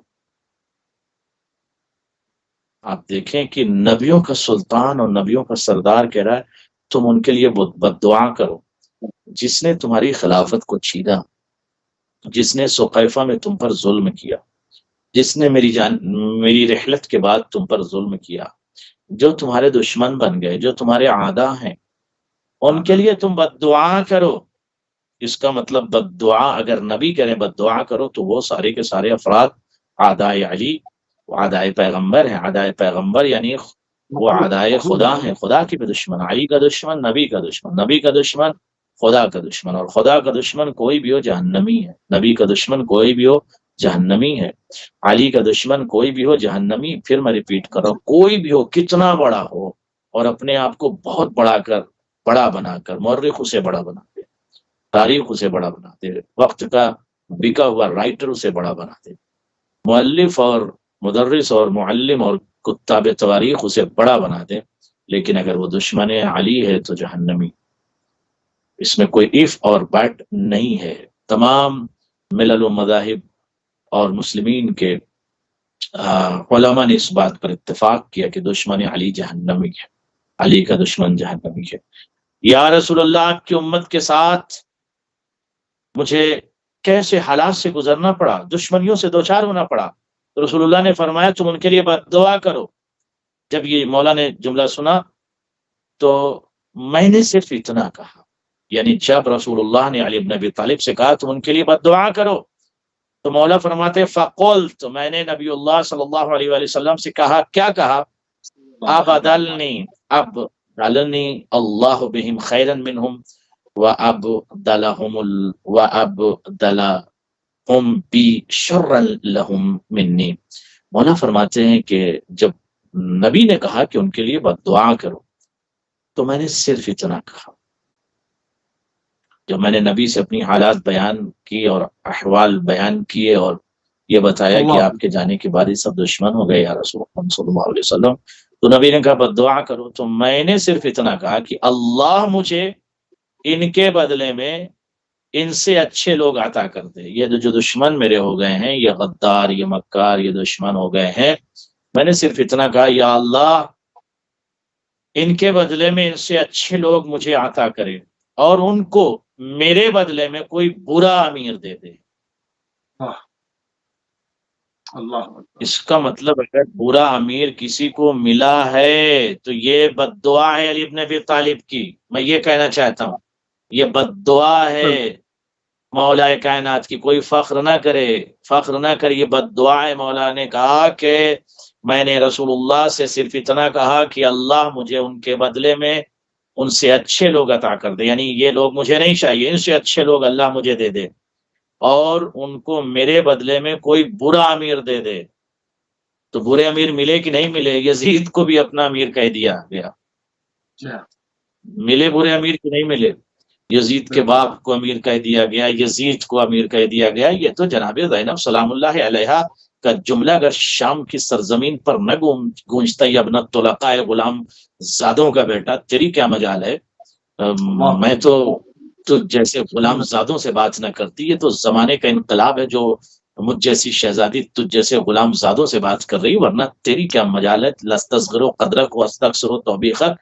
آپ دیکھیں کہ نبیوں کا سلطان اور نبیوں کا سردار کہہ رہا ہے تم ان کے لیے بد دعا کرو۔ جس نے تمہاری خلافت کو چھینا، جس نے سقیفہ میں تم پر ظلم کیا، جس نے میری رحلت کے بعد تم پر ظلم کیا، جو تمہارے دشمن بن گئے، جو تمہارے اعداء ہیں، ان کے لیے تم بد دعا کرو۔ اس کا مطلب بد دعا اگر نبی کریں بد دعا کرو تو وہ سارے کے سارے افراد اعداء علی، وہ اعداء پیغمبر ہیں۔ اعداء پیغمبر یعنی وہ اعداء خدا ہیں، خدا کی بھی دشمن، علی کا دشمن، نبی کا دشمن، نبی کا دشمن خدا کا دشمن، اور خدا کا دشمن کوئی بھی ہو جہنمی ہے، نبی کا دشمن کوئی بھی ہو جہنمی ہے، علی کا دشمن کوئی بھی ہو جہنمی۔ پھر میں ریپیٹ کر رہا ہوں، کوئی بھی ہو، کتنا بڑا ہو، اور اپنے آپ کو بہت بڑا بنا کر مورخ اسے بڑا بناتے، تاریخ اسے بڑا بناتے، وقت کا بکا ہوا رائٹر اسے بڑا بناتے، مؤلف اور مدرس اور معلم اور کتاب تواریخ اسے بڑا بناتے، لیکن اگر وہ دشمن علی ہے تو جہنمی۔ اس میں کوئی ایف اور بٹ نہیں ہے۔ تمام ملل و مذاہب اور مسلمین کے علماء نے اس بات پر اتفاق کیا کہ دشمن علی جہنمی ہے، علی کا دشمن جہنمی ہے۔ یا رسول اللہ، آپ کی امت کے ساتھ مجھے کیسے حالات سے گزرنا پڑا، دشمنیوں سے دوچار ہونا پڑا۔ تو رسول اللہ نے فرمایا تم ان کے لیے بد دعا کرو۔ جب یہ مولا نے جملہ سنا تو میں نے صرف اتنا کہا، یعنی جب رسول اللہ نے علی بن ابی طالب سے کہا تم ان کے لیے بد دعا کرو، تو مولا فرماتے فقلت، میں نے نبی اللہ صلی اللہ علیہ وآلہ وسلم سے کہا، کیا کہا؟ ابدلنی اللہ بہم خیرا منہم وابدلہم بی شرا لہم منی۔ مولا فرماتے ہیں کہ جب نبی نے کہا کہ ان کے لیے بد دعا کرو تو میں نے صرف اتنا کہا۔ جب میں نے نبی سے اپنی حالات بیان کی اور احوال بیان کیے اور یہ بتایا کہ آپ کے جانے کے بعد یہ سب دشمن ہو گئے یا رسول اللہ صلی اللہ علیہ وسلم، تو نبی نے کہا بد دعا کرو، تو میں نے صرف اتنا کہا کہ اللہ مجھے ان کے بدلے میں ان سے اچھے لوگ عطا کر دے۔ یہ جو دشمن میرے ہو گئے ہیں، یہ غدار، یہ مکار، یہ دشمن ہو گئے ہیں، میں نے صرف اتنا کہا یا اللہ ان کے بدلے میں ان سے اچھے لوگ مجھے عطا کرے، اور ان کو میرے بدلے میں کوئی برا امیر دے دے۔ اللہ، اس کا مطلب اگر برا امیر کسی کو ملا ہے تو یہ بد دعا ہے علی بن ابی طالب کی۔ میں یہ کہنا چاہتا ہوں یہ بد دعا ہے مولا کائنات کی، کوئی فخر نہ کرے، یہ بد دعا ہے۔ مولا نے کہا کہ میں نے رسول اللہ سے صرف اتنا کہا کہ اللہ مجھے ان کے بدلے میں ان سے اچھے لوگ عطا کر دے، یعنی یہ لوگ مجھے نہیں چاہیے، ان سے اچھے لوگ اللہ مجھے دے دے، اور ان کو میرے بدلے میں کوئی برا امیر دے دے۔ تو برے امیر ملے کہ نہیں ملے؟ یزید کو بھی اپنا امیر کہہ دیا گیا، ملے برے امیر کہ نہیں ملے؟ یزید کے باپ کو امیر کہہ دیا گیا، یزید کو امیر کہہ دیا گیا۔ یہ تو جناب زینب سلام اللہ علیہا کا جملہ اگر شام کی سرزمین پر نہ گونجتا، یا ابن الطلقاء غلام زادوں کا بیٹا، تیری کیا مجال ہے؟ میں تو جیسے غلام زادوں سے بات نہ کرتی۔ یہ تو زمانے کا انقلاب ہے جو مجھ جیسی شہزادی تجھ جیسے غلام زادوں سے بات کر رہی، ورنہ تیری کیا مجالت، لستذکرو قدرک واستکثرو توبیخک،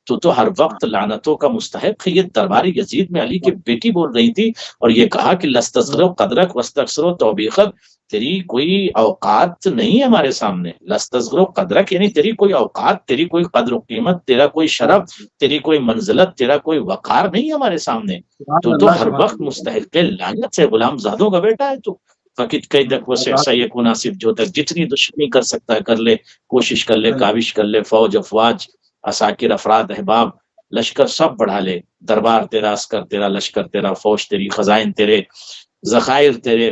تو ہر وقت لعنتوں کا مستحق ہے۔ یہ دربار یزید میں علی کی بیٹی بول رہی تھی اور یہ کہا کہ لستذکرو قدرک واستکثرو توبیخک، تیری کوئی اوقات نہیں ہے ہمارے سامنے، لستذکرو قدرک یعنی تیری کوئی اوقات، تیری کوئی قدر و قیمت، تیرا کوئی شرف، تیری کوئی منزلت، تیرا کوئی وقار نہیں ہے ہمارے سامنے، تو ہر وقت مستحق لعنت ہے، غلام زادوں کا بیٹا ہے تو۔ فقط کئی تک وہ ایسا یہ مناسب جو تک جتنی دشمنی کر سکتا ہے کر لے، کوشش کر لے، کاوش کر لے، فوج افواج عساکر افراد احباب لشکر سب بڑھا لے، دربار تیرا، عسکر تیرا، لشکر تیرا، فوج تیری، خزائن تیرے، ذخائر تیرے،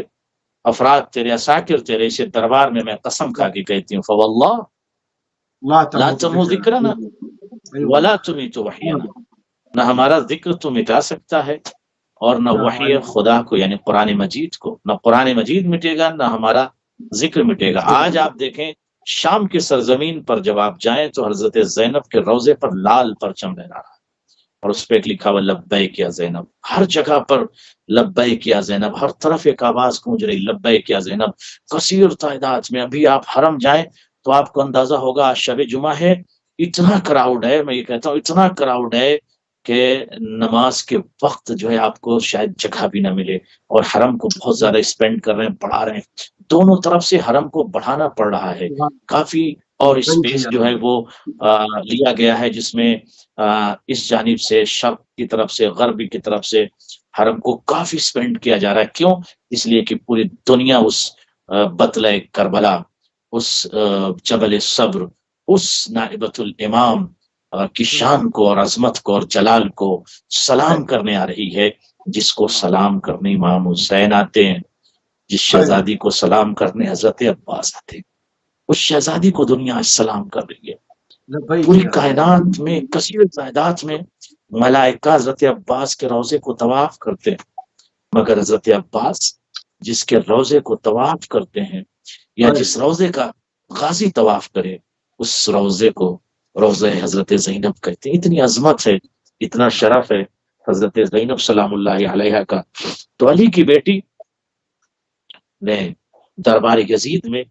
افراد تیرے، عساکر تیرے، اسے دربار میں قسم کھا کے کہتی ہوں فواللہ لا تمو ذکرنا ولا تمیت وحینا، نہ ہمارا ذکر تو مٹا سکتا ہے اور نہ وحی خدا کو یعنی قرآن مجید کو، نہ قرآن مجید مٹے گا نہ ہمارا ذکر مٹے گا۔ آج آپ دیکھیں شام کی سرزمین پر جب آپ جائیں تو حضرت زینب کے روضے پر لال پرچم لہرا رہا ہے اور اس پہ ایک لکھا ہوا لبیک یا زینب، ہر جگہ پر لبیک یا زینب، ہر طرف ایک آواز گونج رہی لبیک یا زینب، کثیر تعداد میں۔ ابھی آپ حرم جائیں تو آپ کو اندازہ ہوگا آج شب جمعہ ہے، اتنا کراؤڈ ہے، میں یہ کہتا ہوں اتنا کراؤڈ ہے کہ نماز کے وقت جو ہے آپ کو شاید جگہ بھی نہ ملے، اور حرم کو بہت زیادہ اسپینڈ کر رہے ہیں، بڑھا رہے ہیں، دونوں طرف سے حرم کو بڑھانا پڑ رہا ہے کافی، اور اسپیس جو ہے وہ لیا گیا ہے جس میں اس جانب سے شرق کی طرف سے غربی کی طرف سے حرم کو کافی اسپینڈ کیا جا رہا ہے۔ کیوں؟ اس لیے کہ پوری دنیا اس بطلہ کربلا، اس جبل صبر، اس نائبۃ الامام کی شان کو اور عظمت کو اور جلال کو سلام کرنے آ رہی ہے، جس کو سلام کرنے امام حسین آتے ہیں، جس شہزادی کو سلام کرنے حضرت عباس آتے ہیں، اس شہزادی کو دنیا سلام کر رہی ہے۔ پوری کائنات میں کثیر تعداد میں ملائکہ حضرت عباس کے روضے کو طواف کرتے ہیں، مگر حضرت عباس جس کے روضے کو طواف کرتے ہیں یا جس روضے کا غازی طواف کرے، اس روضے کو روضہ حضرت زینب کہتے ہیں۔ اتنی عظمت ہے، اتنا شرف ہے حضرت زینب سلام اللہ علیہا کا۔ تو علی کی بیٹی نے دربار یزید میں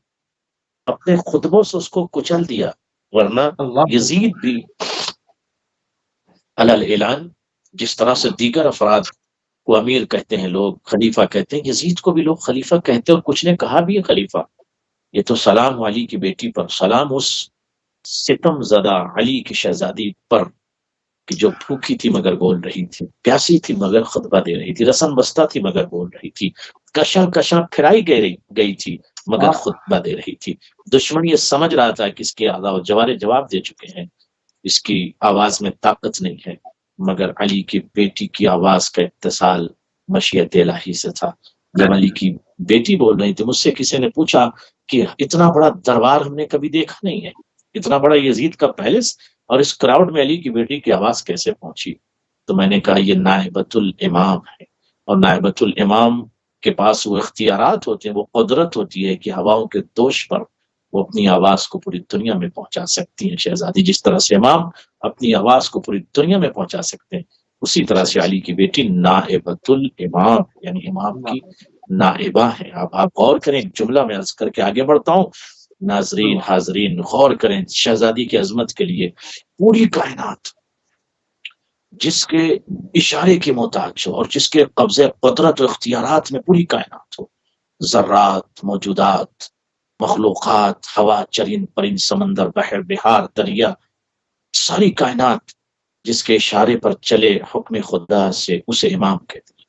اپنے خطبوں سے اس کو کچل دیا، ورنہ یزید بھی علل اعلان جس طرح سے دیگر افراد کو امیر کہتے ہیں، لوگ خلیفہ کہتے ہیں، یزید کو بھی لوگ خلیفہ کہتے ہیں، اور کچھ نے کہا بھی ہے خلیفہ۔ یہ تو سلام علی کی بیٹی پر، سلام اس ستم زدہ علی کی شہزادی پر کہ جو بھوکی تھی مگر بول رہی تھی، پیاسی تھی مگر خطبہ دے رہی تھی، رسن بستہ تھی مگر بول رہی تھی، کشاں کشاں پھرائی گئی تھی مگر خطبہ دے رہی تھی۔ دشمن یہ سمجھ رہا تھا کہ اس کے اعضاء جوارے جواب دے چکے ہیں، اس کی آواز میں طاقت نہیں ہے، مگر علی کی بیٹی کی آواز کا اتصال مشیت الہی سے تھا۔ جب علی کی بیٹی بول رہی تھی، مجھ سے کسی نے پوچھا کہ اتنا بڑا دربار ہم نے کبھی دیکھا نہیں ہے، اتنا بڑا یزید کا پیلس، اور اس کراؤڈ میں علی کی بیٹی کی آواز کیسے پہنچی؟ تو میں نے کہا یہ نائبۃ الامام ہے، اور نائبۃ الامام کے پاس وہ اختیارات ہوتے ہیں، وہ قدرت ہوتی ہے کہ ہواؤں کے دوش پر وہ اپنی آواز کو پوری دنیا میں پہنچا سکتی ہیں شہزادی، جس طرح سے امام اپنی آواز کو پوری دنیا میں پہنچا سکتے ہیں، اسی طرح سے علی کی بیٹی نائبۃ الامام یعنی امام کی نائبہ ہے۔ آپ غور کریں، جملہ میں عرض کر کے آگے بڑھتا ہوں، ناظرین حاضرین غور کریں شہزادی کی عظمت کے لیے۔ پوری کائنات جس کے اشارے کی محتاج ہو اور جس کے قبضے قدرت و اختیارات میں پوری کائنات ہو، ذرات، موجودات، مخلوقات، ہوا، چرند پرند، سمندر، بحر، بہار، دریا، ساری کائنات جس کے اشارے پر چلے حکم خدا سے، اسے امام کہتے ہیں۔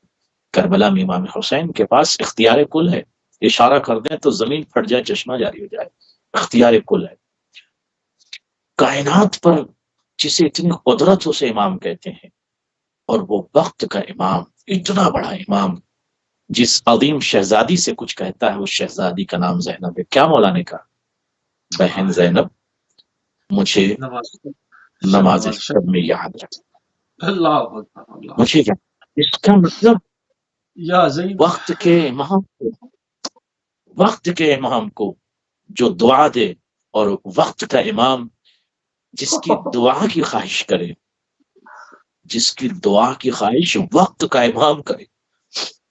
کربلا میں امام حسین کے پاس اختیار کل ہے، اشارہ کر دیں تو زمین پھٹ جائے، چشمہ جاری ہو جائے، اختیار کل ہے۔ کائنات پر جسے اتنی قدرت اسے امام کہتے ہیں، اور وہ وقت کا امام، اتنا بڑا امام جس عظیم شہزادی سے کچھ کہتا ہے، اس شہزادی کا نام زینب ہے۔ کیا مولا نے کہا؟ بہن زینب مجھے نماز شب میں یاد رکھ، مجھے یاد۔ اس کا مطلب وقت کے امام کو جو دعا دے، اور وقت کا امام جس کی دعا کی خواہش کرے، جس کی دعا کی خواہش وقت کا امام کرے،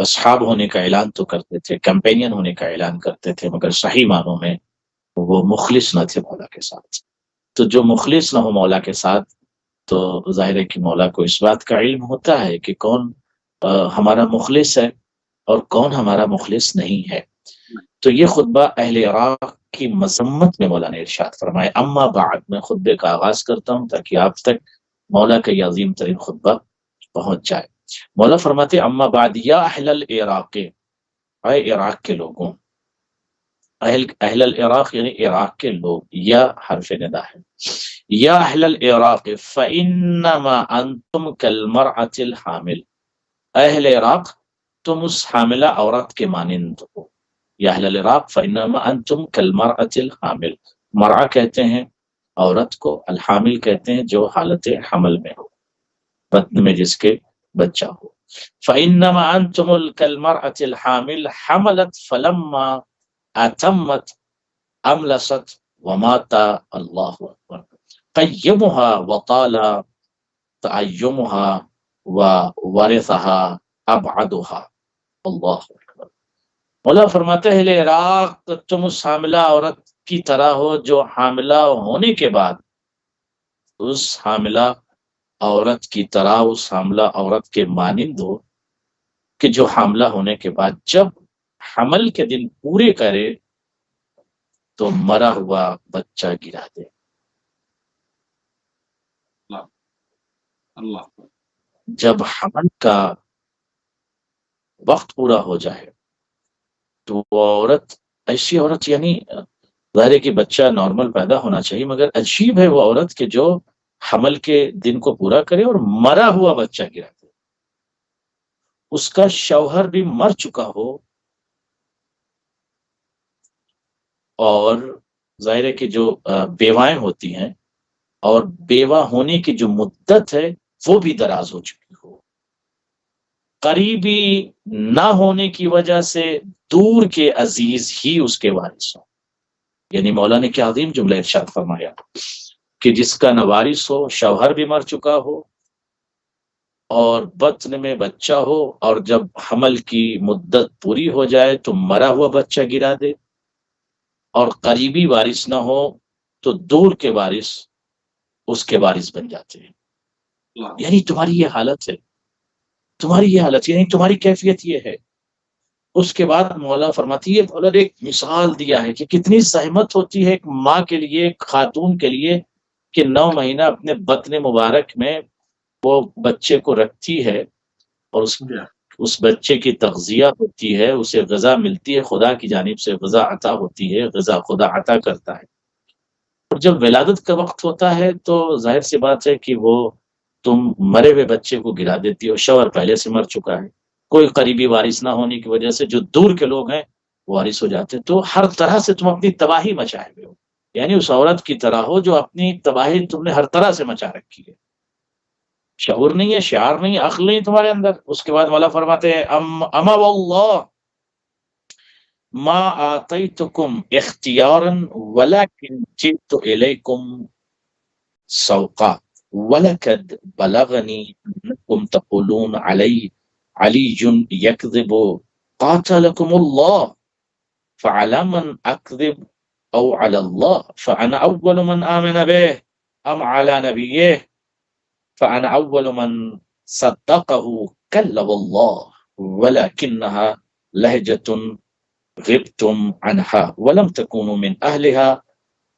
اصحاب ہونے کا اعلان تو کرتے تھے، کمپینین ہونے کا اعلان کرتے تھے، مگر صحیح معنوں میں وہ مخلص نہ تھے مولا کے ساتھ۔ تو جو مخلص نہ ہو مولا کے ساتھ، تو ظاہر ہے کہ مولا کو اس بات کا علم ہوتا ہے کہ کون ہمارا مخلص ہے اور کون ہمارا مخلص نہیں ہے۔ تو یہ خطبہ اہل عراق کی مذمت میں مولا نے ارشاد فرمایا۔ اما بعد، میں خطبے کا آغاز کرتا ہوں تاکہ آپ تک مولا کا یہ عظیم ترین خطبہ پہنچ جائے۔ مولا فرماتے اما بعد یا اہل العراق، اے عراق کے لوگوں، اہل العراق یعنی عراق کے لوگ، یا حرف ندا ہے، یا اہل العراق فانما انتم کالمرأة الحامل، اہل عراق تم اس حاملہ عورت کے مانند ہو۔ یا اہل العراق فانما انتم کالمرأة الحامل، مرأة کہتے ہیں عورت کو، الحامل کہتے ہیں جو حالت حمل میں ہو، بطن میں جس کے بچہ ہو۔ فانما انتم کالمرأة الحامل حملت فلما اتمت املست ومات اللہ اکبر قیمها وطال تعیمها وورثها ابعدها۔ اللہ اکبر۔ مولا فرماتے ہیں عراق تم اس حاملہ عورت کی طرح ہو جو حاملہ ہونے کے بعد، اس حاملہ عورت کی طرح، اس حاملہ عورت کے مانند ہو کہ جو حاملہ ہونے کے بعد جب حمل کے دن پورے کرے تو مرا ہوا بچہ گرا دے۔ اللہ جب حمل کا وقت پورا ہو جائے تو وہ عورت، ایسی عورت یعنی ظاہر ہے کہ بچہ نارمل پیدا ہونا چاہیے، مگر عجیب ہے وہ عورت کہ جو حمل کے دن کو پورا کرے اور مرا ہوا بچہ گرا دے، اس کا شوہر بھی مر چکا ہو، اور ظاہر ہے کہ جو بیوائیں ہوتی ہیں اور بیوہ ہونے کی جو مدت ہے وہ بھی دراز ہو چکی ہو، قریبی نہ ہونے کی وجہ سے دور کے عزیز ہی اس کے وارث ہوں۔ یعنی مولا نے کیا عظیم جملہ ارشاد فرمایا کہ جس کا نہ وارث ہو، شوہر بھی مر چکا ہو اور بطن میں بچہ ہو، اور جب حمل کی مدت پوری ہو جائے تو مرا ہوا بچہ گرا دے، اور قریبی وارث نہ ہو تو دور کے وارث اس کے وارث بن جاتے ہیں۔ یعنی تمہاری یہ حالت ہے، تمہاری یہ حالت، یعنی تمہاری کیفیت یہ ہے۔ اس کے بعد مولا فرماتی ہے، مولا نے ایک مثال دیا ہے کہ کتنی زحمت ہوتی ہے ایک ماں کے لیے، ایک خاتون کے لیے، کہ 9 مہینہ اپنے بطن مبارک میں وہ بچے کو رکھتی ہے، اور اس بچے کی تغذیہ ہوتی ہے، اسے غذا ملتی ہے، خدا کی جانب سے غذا عطا ہوتی ہے، غذا خدا عطا کرتا ہے، اور جب ولادت کا وقت ہوتا ہے تو ظاہر سی بات ہے کہ وہ تم مرے ہوئے بچے کو گرا دیتی ہو، شوہر پہلے سے مر چکا ہے، کوئی قریبی وارث نہ ہونے کی وجہ سے جو دور کے لوگ ہیں وارث ہو جاتے، تو ہر طرح سے تم اپنی تباہی مچائے ہوئے ہو، یعنی اس عورت کی طرح ہو جو اپنی تباہی تم نے ہر طرح سے مچا رکھی ہے، شعور نہیں ہے، شعار نہیں ہے، عقل نہیں تمہارے اندر۔ اس کے بعد مولا فرماتے ہیں اما واللہ ما آتیتکم اختیارا ولکن جئت الیکم سوقا ولقد بلغنی انکم تقولون علی یکذب قاتلکم اللہ فعلی من اکذب او علی اللہ فانا اول من آمن به ام علی نبیہ فانا اول من صدقه کلا واللہ ولکنها لہجۃ غبتم عنها ولم تکونوا من اہلها۔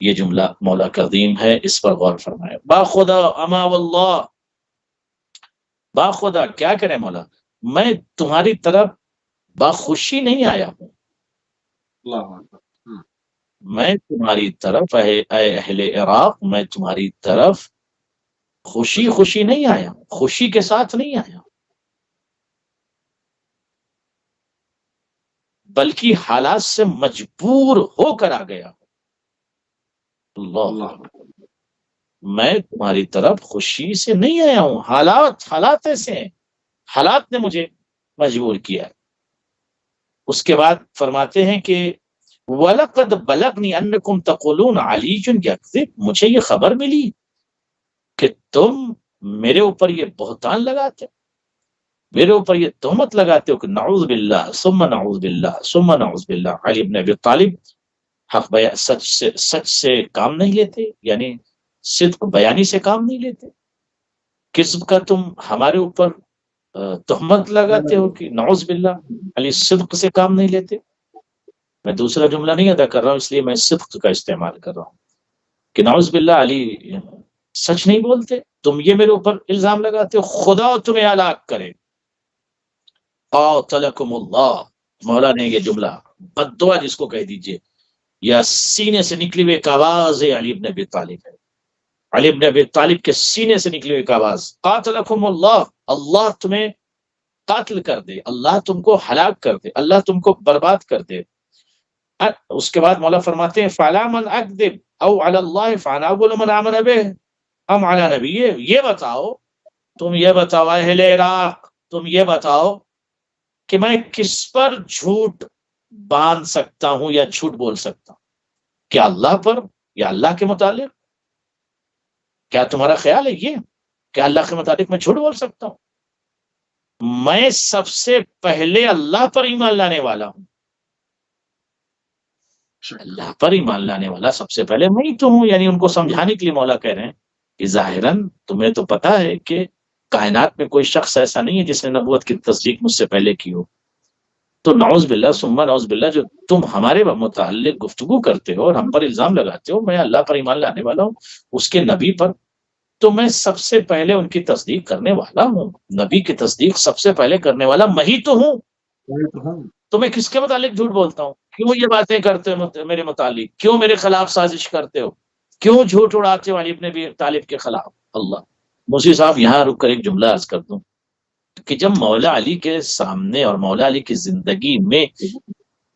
یہ جملہ مولا کا عظیم ہے، اس پر غور فرمائے۔ باخدا اما واللہ، باخدا کیا کرے مولا، میں تمہاری طرف باخوشی نہیں آیا ہوں، میں تمہاری طرف اے اہل عراق، میں تمہاری طرف خوشی خوشی نہیں آیا ہوں، خوشی کے ساتھ نہیں آیا ہوں، بلکہ حالات سے مجبور ہو کر آ گیا ہوں۔ اللہ، میں تمہاری طرف خوشی سے نہیں آیا ہوں، حالات ایسے ہیں، حالات نے مجھے مجبور کیا۔ اس کے بعد فرماتے ہیں کہ وَلَقَدْ بَلَغْنِي أَنَّكُمْ تَقُولُونَ عَلِيٌّ يَكْذِبُ، مجھے یہ خبر ملی کہ تم میرے اوپر یہ بہتان لگاتے، میرے اوپر یہ تہمت لگاتے ہو کہ نعوذ باللہ ثم نعوذ باللہ ثم نعوذ باللہ. علی بن ابی طالب حق بیان سچ سے کام نہیں لیتے، یعنی صدق بیانی سے کام نہیں لیتے. کذب کا تم ہمارے اوپر تہمت لگاتے ہو کہ نعوذ باللہ علی صدق سے کام نہیں لیتے. میں دوسرا جملہ نہیں ادا کر رہا ہوں، اس لیے میں صدق کا استعمال کر رہا ہوں کہ نعوذ باللہ علی سچ نہیں بولتے. تم یہ میرے اوپر الزام لگاتے ہو، خدا تمہیں ہلاک کرے. قاتلکم اللہ، مولا نے یہ جملہ بد دعا جس کو کہہ دیجئے یا سینے سے نکلی ہوئی ایک آواز ہے علی بن ابی طالب ہے. علی بن ابی طالب کے سینے سے نکلی ہوئی ایک آواز، قاتلکم اللہ، اللہ تمہیں قاتل کر دے، اللہ تم کو ہلاک کر دے، اللہ تم کو برباد کر دے. اس کے بعد مولا فرماتے ہیں فَعَلَىٰ مَنْ أَكْذِبْ أَوْ عَلَى اللَّهِ فَعَنَابُلُ مَنْ آمَنَ بِهِ أَمْ عَلَىٰ نَبِيِّهِ. یہ بتاؤ، تم یہ بتاؤ اہل عراق، تم یہ بتاؤ کہ میں کس پر جھوٹ باندھ سکتا ہوں یا جھوٹ بول سکتا ہوں؟ کیا اللہ پر یا اللہ کے متعلق؟ کیا تمہارا خیال ہے یہ کہ اللہ کے متعلق میں جھوٹ بول سکتا ہوں؟ میں سب سے پہلے اللہ پر ایمان لانے والا ہوں. اللہ پر ایمان لانے والا سب سے پہلے میں ہی تو ہوں. یعنی ان کو سمجھانے کے لیے مولا کہہ رہے ہیں کہ ظاہراً تمہیں تو پتا ہے کہ کائنات میں کوئی شخص ایسا نہیں ہے جس نے نبوت کی تصدیق مجھ سے پہلے کی ہو. تو نعوذ باللہ ثم نعوذ باللہ جو تم ہمارے متعلق گفتگو کرتے ہو اور ہم پر الزام لگاتے ہو، میں اللہ پر ایمان لانے والا ہوں، اس کے نبی پر، تو میں سب سے پہلے ان کی تصدیق کرنے والا ہوں. نبی کی تصدیق سب سے پہلے کرنے والا میں ہی تو ہوں. تو میں کس کے متعلق جھوٹ بولتا ہوں؟ کیوں یہ باتیں کرتے ہو میرے متعلق؟ کیوں میرے خلاف سازش کرتے ہو؟ کیوں جھوٹ اڑاتے ہو علی ابن ابی طالب کے خلاف؟ اللہ موسی صاحب یہاں رک کر ایک جملہ عرض کر دوں کہ جب مولا علی کے سامنے اور مولا علی کی زندگی میں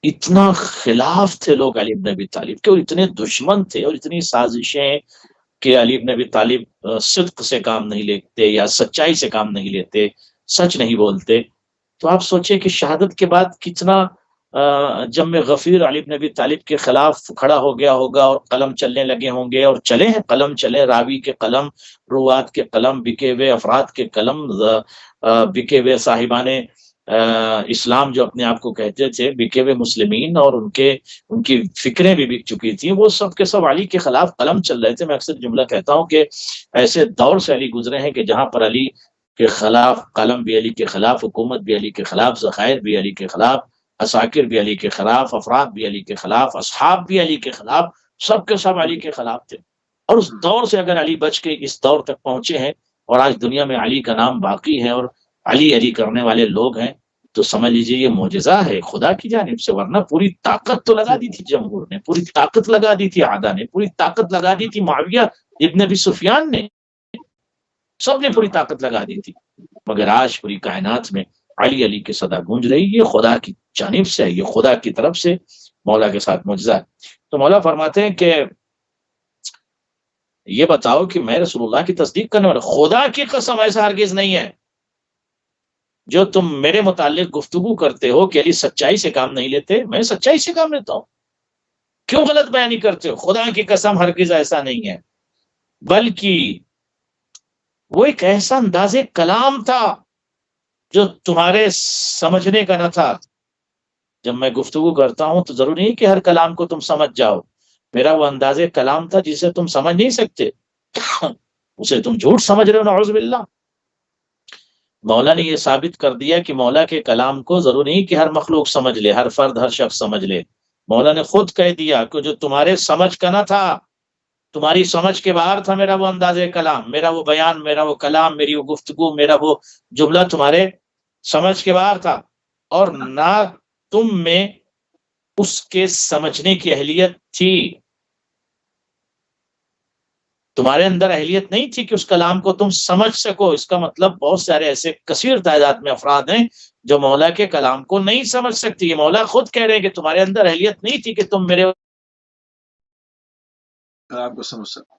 اتنا خلاف تھے لوگ علی ابن ابی طالب کے، اور اتنے دشمن تھے اور اتنی سازشیں کہ علی ابن ابی طالب صدق سے کام نہیں لیتے یا سچائی سے کام نہیں لیتے، سچ نہیں بولتے، تو آپ سوچیں کہ شہادت کے بعد کتنا جب میں غفیر علی بن ابی طالب کے خلاف کھڑا ہو گیا ہوگا اور قلم چلنے لگے ہوں گے، اور چلے ہیں قلم، چلے راوی کے قلم، روات کے قلم، بکے ہوئے افراد کے قلم، بکے ہوئے صاحبان اسلام جو اپنے آپ کو کہتے تھے، بکے ہوئے مسلمین، اور ان کی فکریں بھی بک چکی تھیں، وہ سب کے سب علی کے خلاف قلم چل رہے تھے. میں اکثر جملہ کہتا ہوں کہ ایسے دور سے علی گزرے ہیں کہ جہاں پر علی کے خلاف قلم بھی علی کے خلاف، حکومت بھی علی کے خلاف، ذخائر بھی علی کے خلاف، عساکر بھی علی کے خلاف، افراد بھی علی کے خلاف، اصحاب بھی علی کے خلاف، سب کے سب علی کے خلاف تھے. اور اس دور سے اگر علی بچ کے اس دور تک پہنچے ہیں اور آج دنیا میں علی کا نام باقی ہے اور علی کرنے والے لوگ ہیں، تو سمجھ لیجئے یہ معجزہ ہے خدا کی جانب سے. ورنہ پوری طاقت تو لگا دی تھی جمہور نے، پوری طاقت لگا دی تھی عادہ نے، پوری طاقت لگا دی تھی معاویہ ابن ابی سفیان نے، سب نے پوری طاقت لگا دی تھی. مگر آج پوری کائنات میں علی کی صدا گونج رہی. یہ خدا کی جانب سے ہے، یہ خدا کی طرف سے مولا کے ساتھ معجزہ ہے. تو مولا فرماتے ہیں کہ یہ بتاؤ کہ میں رسول اللہ کی تصدیق کرنے والا، خدا کی قسم ایسا ہرگز نہیں ہے جو تم میرے متعلق گفتگو کرتے ہو کہ علی سچائی سے کام نہیں لیتے. میں سچائی سے کام لیتا ہوں، کیوں غلط بیانی کرتے ہو؟ خدا کی قسم ہرگز ایسا نہیں ہے، بلکہ وہ ایک ایسا انداز کلام تھا جو تمہارے سمجھنے کا نہ تھا. جب میں گفتگو کرتا ہوں تو ضروری نہیں کہ ہر کلام کو تم سمجھ جاؤ. میرا وہ انداز کلام تھا جسے تم سمجھ نہیں سکتے، اسے تم جھوٹ سمجھ رہے ہو، نعوذ باللہ. مولا نے یہ ثابت کر دیا کہ مولا کے کلام کو ضروری نہیں کہ ہر مخلوق سمجھ لے، ہر فرد، ہر شخص سمجھ لے. مولا نے خود کہہ دیا کہ جو تمہارے سمجھ کا نہ تھا، تمہاری سمجھ کے باہر تھا میرا وہ انداز کلام، میرا وہ بیان، میرا وہ کلام، میری وہ گفتگو، میرا وہ جملہ تمہارے سمجھ کے باہر تھا، اور نہ تم میں اس کے سمجھنے کی اہلیت تھی. تمہارے اندر اہلیت نہیں تھی کہ اس کلام کو تم سمجھ سکو. اس کا مطلب بہت سارے ایسے کثیر تعداد میں افراد ہیں جو مولا کے کلام کو نہیں سمجھ سکتی. یہ مولا خود کہہ رہے ہیں کہ تمہارے اندر اہلیت نہیں تھی کہ تم میرے کلام کو سمجھ سکو.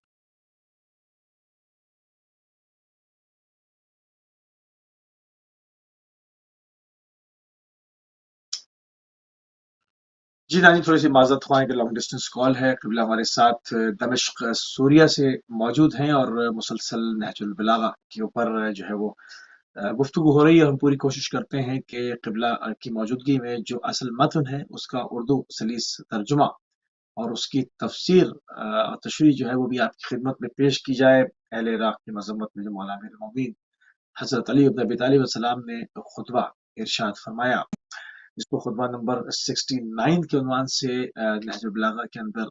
جی نانی، تھوڑی سی معذرت خواہیں کہ لانگ ڈسٹینس کال ہے. قبلہ ہمارے ساتھ دمشق سوریہ سے موجود ہیں اور مسلسل نہج البلاغہ کے اوپر جو ہے وہ گفتگو ہو رہی ہے. ہم پوری کوشش کرتے ہیں کہ قبلہ کی موجودگی میں جو اصل متن ہے اس کا اردو سلیس ترجمہ اور اس کی تفسیر اور تشریح جو ہے وہ بھی آپ کی خدمت میں پیش کی جائے. اہل عراق کی مذمت میں جو مولانا امیر المومنین حضرت علی بن ابی طالب السلام نے خطبہ ارشاد فرمایا، جس کو خطبہ نمبر 69 کے عنوان سے نہج البلاغہ کے اندر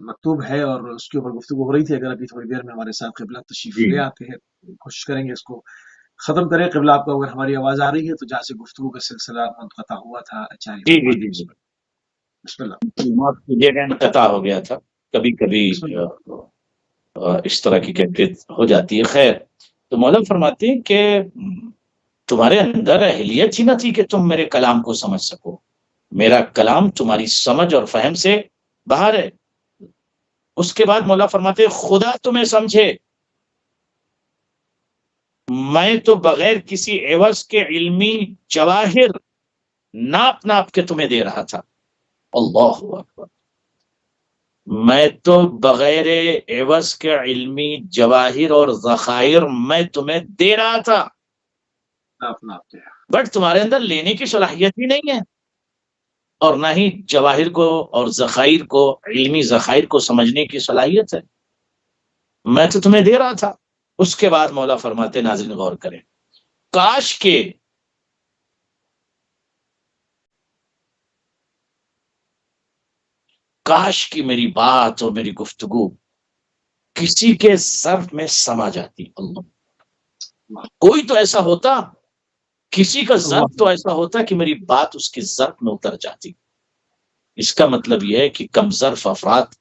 مکتوب ہے، اور اس کے اوپر گفتگو ہو رہی تھی. اگر ابھی تھوڑی دیر میں ہمارے ساتھ قبلہ تشریف لے آتے ہیں، کوشش کریں گے اس کو ختم کریں. قبلہ آپ کو اگر ہماری آواز آ رہی ہے تو جہاں سے گفتگو کا سلسلہ منقطع ہوا تھا جاری جی فرمائیں. جی جی بسم اللہ. معاف کیجیے گا، انقطاع ہو گیا تھا. کبھی کبھی بسم اللہ. اس طرح کی کیفیت ہو جاتی ہے. خیر، تو مولانا فرماتے ہیں کہ تمہارے اندر اہلیت ہی نہ تھی کہ تم میرے کلام کو سمجھ سکو. میرا کلام تمہاری سمجھ اور فہم سے باہر ہے. اس کے بعد مولا فرماتے ہیں خدا تمہیں سمجھے، میں تو بغیر کسی عوض کے علمی جواہر ناپ ناپ کے تمہیں دے رہا تھا. اللہ اکبر. میں تو بغیر عوض کے علمی جواہر اور ذخائر میں تمہیں دے رہا تھا، بٹ تمہارے اندر لینے کی صلاحیت ہی نہیں ہے، اور نہ ہی جواہر کو اور ذخائر کو، علمی ذخائر کو سمجھنے کی صلاحیت ہے. میں تو تمہیں دے رہا تھا. اس کے بعد مولا فرماتے، ناظرین غور کریں، کاش کی میری بات اور میری گفتگو کسی کے ظرف میں سما جاتی. اللہ، کوئی تو ایسا ہوتا، کسی کا ظرف تو ایسا ہوتا کہ میری بات اس کی ظرف میں اتر جاتی. اس کا مطلب یہ ہے کہ کم ظرف افراد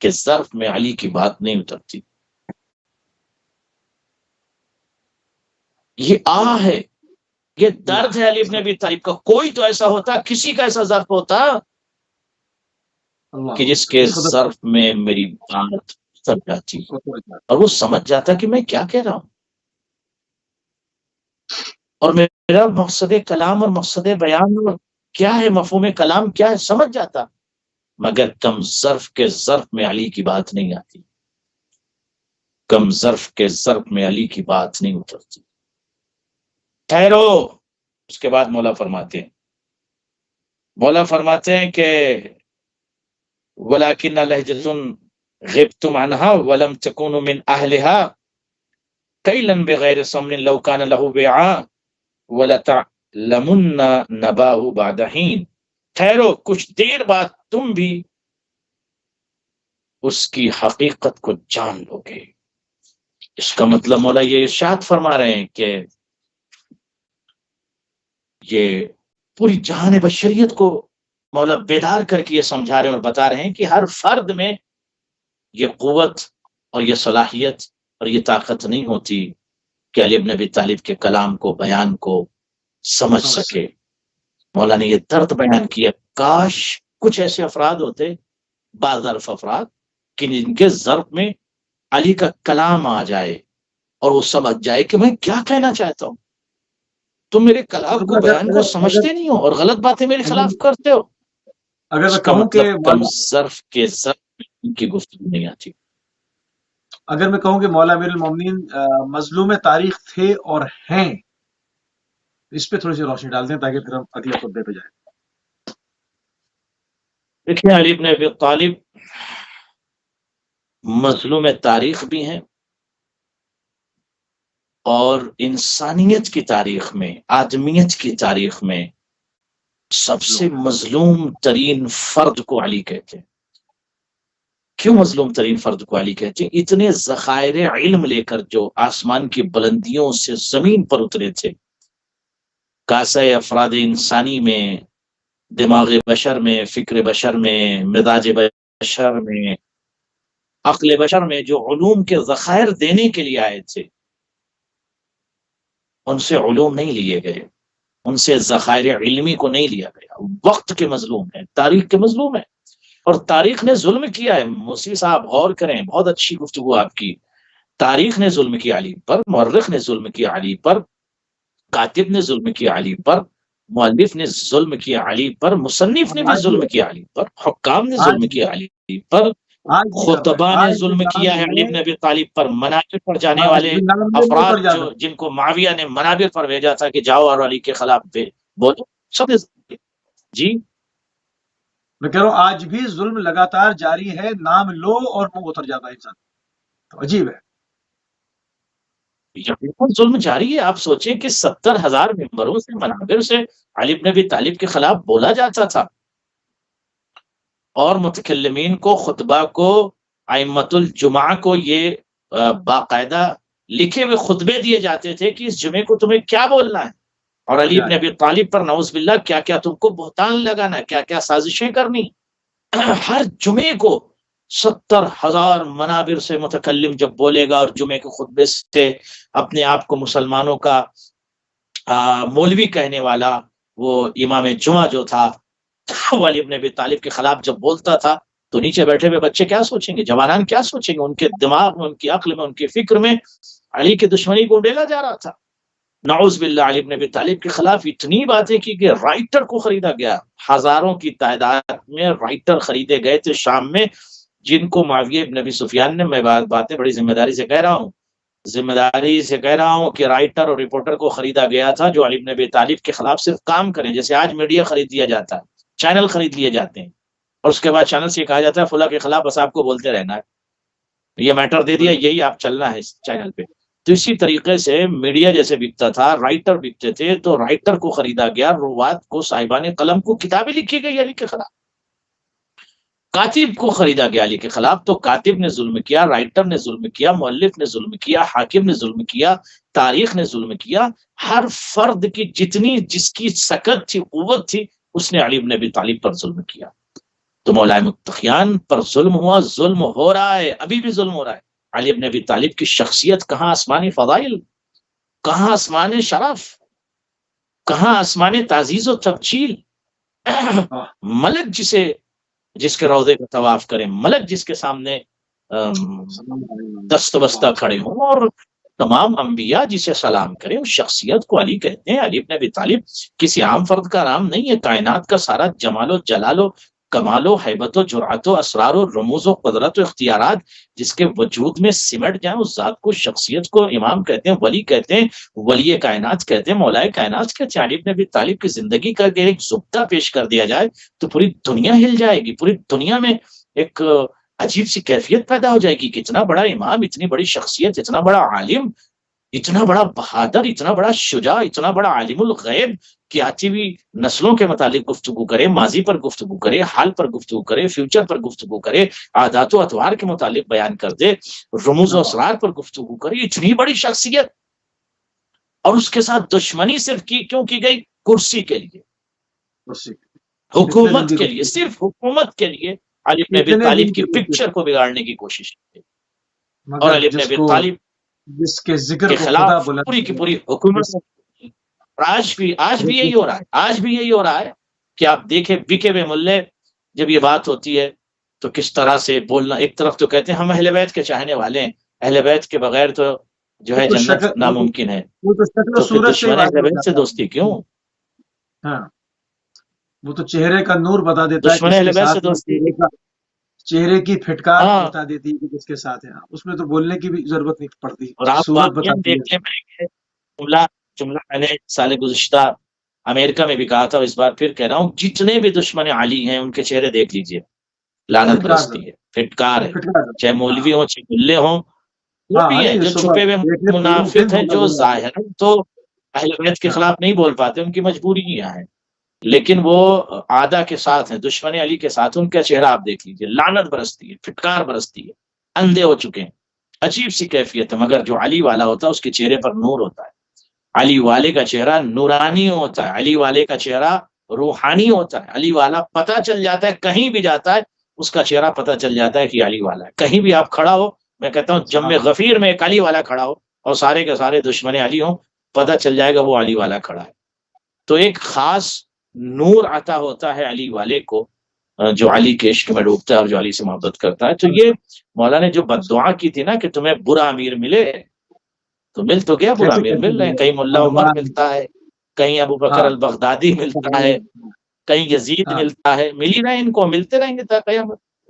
کے ظرف میں علی کی بات نہیں اترتی. یہ ہے، یہ درد ہے علی بن ابی طالب کا. کوئی تو ایسا ہوتا، کسی کا ایسا ظرف ہوتا کہ جس کے ظرف میں میری بات اتر جاتی اور وہ سمجھ جاتا کہ میں کیا کہہ رہا ہوں، اور میرا مقصد کلام اور مقصد بیان کیا ہے، مفہوم کلام کیا ہے، سمجھ جاتا. مگر کم ظرف کے ظرف میں علی کی بات نہیں آتی، کم ظرف کے ظرف میں علی کی بات نہیں اترتی. ٹھہرو. اس کے بعد مولا فرماتے ہیں کہ وَلَكِنَّ لَهْجَةٌ غِبْتُمْ عَنْهَا وَلَمْ تَكُونُوا مِنْ أَهْلِهَا كَيْلًا بِغَيْرِ صَمْنٍ لَوْ كَانَ لَهُ بِعَا وَلَتَعْلَمُنَّ نَبَاهُ بَعْدَ حِينٍ. ٹھہرو، کچھ دیر بعد تم بھی اس کی حقیقت کو جان لو گے. اس کا مطلب مولا یہ ارشاد فرما رہے ہیں کہ یہ پوری جہان بشریت کو مولا بیدار کر کے یہ سمجھا رہے ہیں اور بتا رہے ہیں کہ ہر فرد میں یہ قوت اور یہ صلاحیت اور یہ طاقت نہیں ہوتی کہ علی بن ابی طالب کے کلام کو، بیان کو سمجھ سکے. مولا نے یہ درد بیان کیا، کاش کچھ ایسے افراد ہوتے، بعض ظرف افراد، کہ جن کے ظرف میں علی کا کلام آ جائے اور وہ سمجھ جائے کہ میں کیا کہنا چاہتا ہوں. تم میرے کلام کو، بیان کو سمجھتے نہیں ہو اور غلط باتیں میرے خلاف کرتے ہو. اگر اس میں کا کہوں کہ مطلب کم ظرف کے ظرف میں ان کی گفتگو نہیں آتی. اگر میں کہوں کہ مولا امیر المومنین مظلوم تاریخ تھے اور ہیں، اس پہ تھوڑی سی روشنی ڈال دیں تاکہ پھر ہم اگلے خطبے پہ جائیں. دیکھیں، علی بن ابی طالب مظلوم تاریخ بھی ہیں، اور انسانیت کی تاریخ میں، آدمیت کی تاریخ میں سب سے مظلوم ترین فرد کو علی کہتے ہیں. کیوں مظلوم ترین فرد کو علی کہتے ہیں؟ اتنے ذخائر علم لے کر جو آسمان کی بلندیوں سے زمین پر اترے تھے، کاسہ افراد انسانی میں، دماغ بشر میں، فکر بشر میں، مزاج بشر میں، عقل بشر میں جو علوم کے ذخائر دینے کے لیے آئے تھے، ان سے علوم نہیں لیے گئے، ان سے ذخائر علمی کو نہیں لیا گیا. وقت کے مظلوم ہیں، تاریخ کے مظلوم ہیں، اور تاریخ نے ظلم کیا ہے. موسی صاحب غور کریں، بہت اچھی گفتگو آپ کی. تاریخ نے ظلم کیا علی پر، مورخ نے ظلم کیا علی پر، کاتب نے ظلم کیا علی پر، مؤلف نے ظلم کیا علی پر، مصنف نے بھی ظلم کیا علی پر، حکام نے ظلم کیا علی پر، آج بھی کر رہے خطبہ ہیں، نے آج بھی ظلم کیا ہے علی نامے بن ابی طالب پر، منابر پر جانے ہاں، والے نامے میں افراد اوپر جا جو رہے ہیں۔ جن کو معاویہ نے منابر پر بھیجا تھا کہ جاؤ اور علی کے خلاف بولو، سب نے ظلم کیا۔ جی میں کہہ رہا ہوں آج بھی ظلم لگاتار جاری ہے، نام لو اور منہ اتر جاتا ہے انسان، تو عجیب ہے۔ یہ بالکل ظلم جاری ہے۔ آپ سوچیں کہ 70,000 ممبروں سے منابر سے علی بن ابی طالب کے خلاف بولا جاتا تھا، اور متکلمین کو، خطبہ کو، ائمۃ الجمعہ کو یہ باقاعدہ لکھے ہوئے خطبے دیے جاتے تھے کہ اس جمعے کو تمہیں کیا بولنا ہے، اور علی کیا بن ہے؟ ابی طالب پر نعوذ باللہ کیا کیا تم کو بہتان لگانا ہے، کیا کیا سازشیں کرنی۔ ہر جمعے کو 70,000 منابر سے متکلم جب بولے گا اور جمعے کے خطبے سے اپنے آپ کو مسلمانوں کا مولوی کہنے والا وہ امام جمعہ جو تھا وہ علی بن ابی طالب کے خلاف جب بولتا تھا تو نیچے بیٹھے ہوئے بچے کیا سوچیں گے، جوانان کیا سوچیں گے، ان کے دماغ میں، ان کی عقل میں، ان کی فکر میں علی کی دشمنی کو ڈیلا جا رہا تھا۔ نعوذ باللہ علی بن ابی طالب کے خلاف اتنی باتیں کی کہ رائٹر کو خریدا گیا، ہزاروں کی تعداد میں رائٹر خریدے گئے تھے شام میں، جن کو معاویہ بن ابی سفیان نے، میں باتیں بڑی ذمہ داری سے کہہ رہا ہوں، ذمہ داری سے کہہ رہا ہوں کہ رائٹر اور رپورٹر کو خریدا گیا تھا جو علی بن ابی طالب کے خلاف صرف کام کریں، جیسے آج میڈیا خرید لیا جاتا ہے، چینل خرید لیے جاتے ہیں، اور اس کے بعد چینل سے کہا جاتا ہے فلاں کے خلاف بس آپ کو بولتے رہنا ہے، یہ میٹر دے دیا، یہی آپ چلنا ہے اس چینل پہ۔ تو اسی طریقے سے میڈیا جیسے بکتا تھا، رائٹر بکتے تھے، تو رائٹر کو خریدا گیا، روات کو، صاحبان قلم کو کتابیں لکھی گئی علی کے خلاف، کاتب کو خریدا گیا علی کے خلاف، تو کاتب نے ظلم کیا، رائٹر نے ظلم کیا، مؤلف نے ظلم کیا، حاکم نے ظلم کیا، تاریخ نے ظلم کیا، ہر فرد کی جتنی جس کی سکت تھی، قوت تھی، اس نے علی بن ابی طالب پر ظلم کیا۔ تو مولا متقیان پر ظلم ہوا، ظلم ہو رہا ہے، ابھی بھی ظلم ہو رہا ہے۔ علی بن ابی طالب کی شخصیت کہاں آسمانی فضائل، کہاں آسمان شرف، کہاں آسمان تعزیز و تبجیل، ملک جس کے روضے کا طواف کریں، ملک جس کے سامنے دست بستہ کھڑے ہوں، اور تمام انبیاء جسے سلام کریں، اس شخصیت کو علی کہتے ہیں۔ علی بن ابی طالب کسی عام فرد کا نام نہیں ہے، کائنات کا سارا جمال و جلال و کمال و حیبت و جرأت و اسرار و رموز و قدرت و اختیارات جس کے وجود میں سمٹ جائیں، اس ذات کو، شخصیت کو امام کہتے ہیں، ولی کہتے ہیں، ولی کائنات کہتے ہیں، مولا کائنات کہتے ہیں۔ علی بن ابی طالب کی زندگی کا اگر ایک زبدہ پیش کر دیا جائے تو پوری دنیا ہل جائے گی، پوری دنیا میں ایک عجیب سی کیفیت پیدا ہو جائے گی کہ اتنا بڑا امام، اتنی بڑی شخصیت، اتنا بڑا عالم، اتنا بڑا بہادر، اتنا بڑا شجاع، اتنا بڑا عالم الغیب کہ آتی ہوئی نسلوں کے متعلق گفتگو کرے، ماضی پر گفتگو کرے، حال پر گفتگو کرے، فیوچر پر گفتگو کرے، عادات و اطوار کے متعلق بیان کر دے، رموز و اسرار پر گفتگو کرے، اتنی بڑی شخصیت، اور اس کے ساتھ دشمنی صرف کیوں کی گئی؟ کرسی کے لیے، حکومت کے لیے، صرف حکومت کے لیے علی بن ابی طالب کی پکچر کو بگاڑنے کی کوشش کی، اور علی بن ابی طالب جس کے ذکر کے کو خلاف خدا پوری کی پوری حکومت، آج بھی یہی ہو رہا ہے، آج بھی یہی ہو رہا ہے کہ آپ دیکھیں بکے ہوئے ملے جب یہ بات ہوتی ہے تو کس طرح سے بولنا، ایک طرف تو کہتے ہیں ہم اہل بیت کے چاہنے والے ہیں، اہل بیت کے بغیر تو جو ہے جنت ناممکن ہے، تو پھر دشمن اہل بیت سے دوستی کیوں؟ ہاں، وہ تو چہرے کا نور بتا دیتا ہے دشمن کس اہل کے بیت سے ساتھ، دوستی، چہرے کی پھٹکار ہاں، بتا دیتی ہے کہ کس کے ساتھ ہے، اس میں تو بولنے کی بھی ضرورت نہیں پڑتی، اور آپ صورت واقعہ بتاتی دیکھیں، میں جملہ میں نے سال گزشتہ امریکہ میں بھی کہا تھا، اس بار پھر کہہ رہا ہوں، جتنے بھی دشمن علی ہیں ان کے چہرے دیکھ لیجئے، لعنت برستی ہے، پھٹکار ہے، چاہے مولوی ہوں، چاہے ملے ہوں، وہ بھی ہیں جو چھپے ہوئے منافق ہیں، جو ظاہراً تو اہل بیت کے خلاف نہیں بول پاتے، ان کی مجبوریاں ہیں، لیکن وہ عادہ کے ساتھ ہیں، دشمن علی کے ساتھ، ان کا چہرہ آپ دیکھ لیجئے، لعنت برستی ہے، پھٹکار برستی ہے، اندھے ہو چکے ہیں، عجیب سی کیفیت ہے، مگر جو علی والا ہوتا ہے اس کے چہرے پر نور ہوتا ہے، علی والے کا چہرہ نورانی ہوتا ہے، علی والے کا چہرہ روحانی ہوتا ہے، علی والا پتہ چل جاتا ہے، کہیں بھی جاتا ہے اس کا چہرہ پتہ چل جاتا ہے کہ علی والا ہے، کہیں بھی آپ کھڑا ہو، میں کہتا ہوں جم غفیر میں ایک علی والا کھڑا ہو اور سارے کے سارے دشمن علی ہوں، پتہ چل جائے گا وہ علی والا کھڑا ہے۔ تو ایک خاص نور عطا ہوتا ہے علی والے کو، جو علی کے عشق میں ڈوبتا ہے اور جو علی سے محبت کرتا ہے۔ تو یہ مولا نے جو بد دعا کی تھی نا کہ تمہیں برا امیر ملے، تو مل تو گیا، برا امیر مل رہے ہیں، کہیں ملا عمر ملتا ہے، کہیں ابو بکر البغدادی ملتا ہے، کہیں یزید ملتا ہے، مل ہی رہے ہیں، ان کو ملتے رہیں گے تا قیامت۔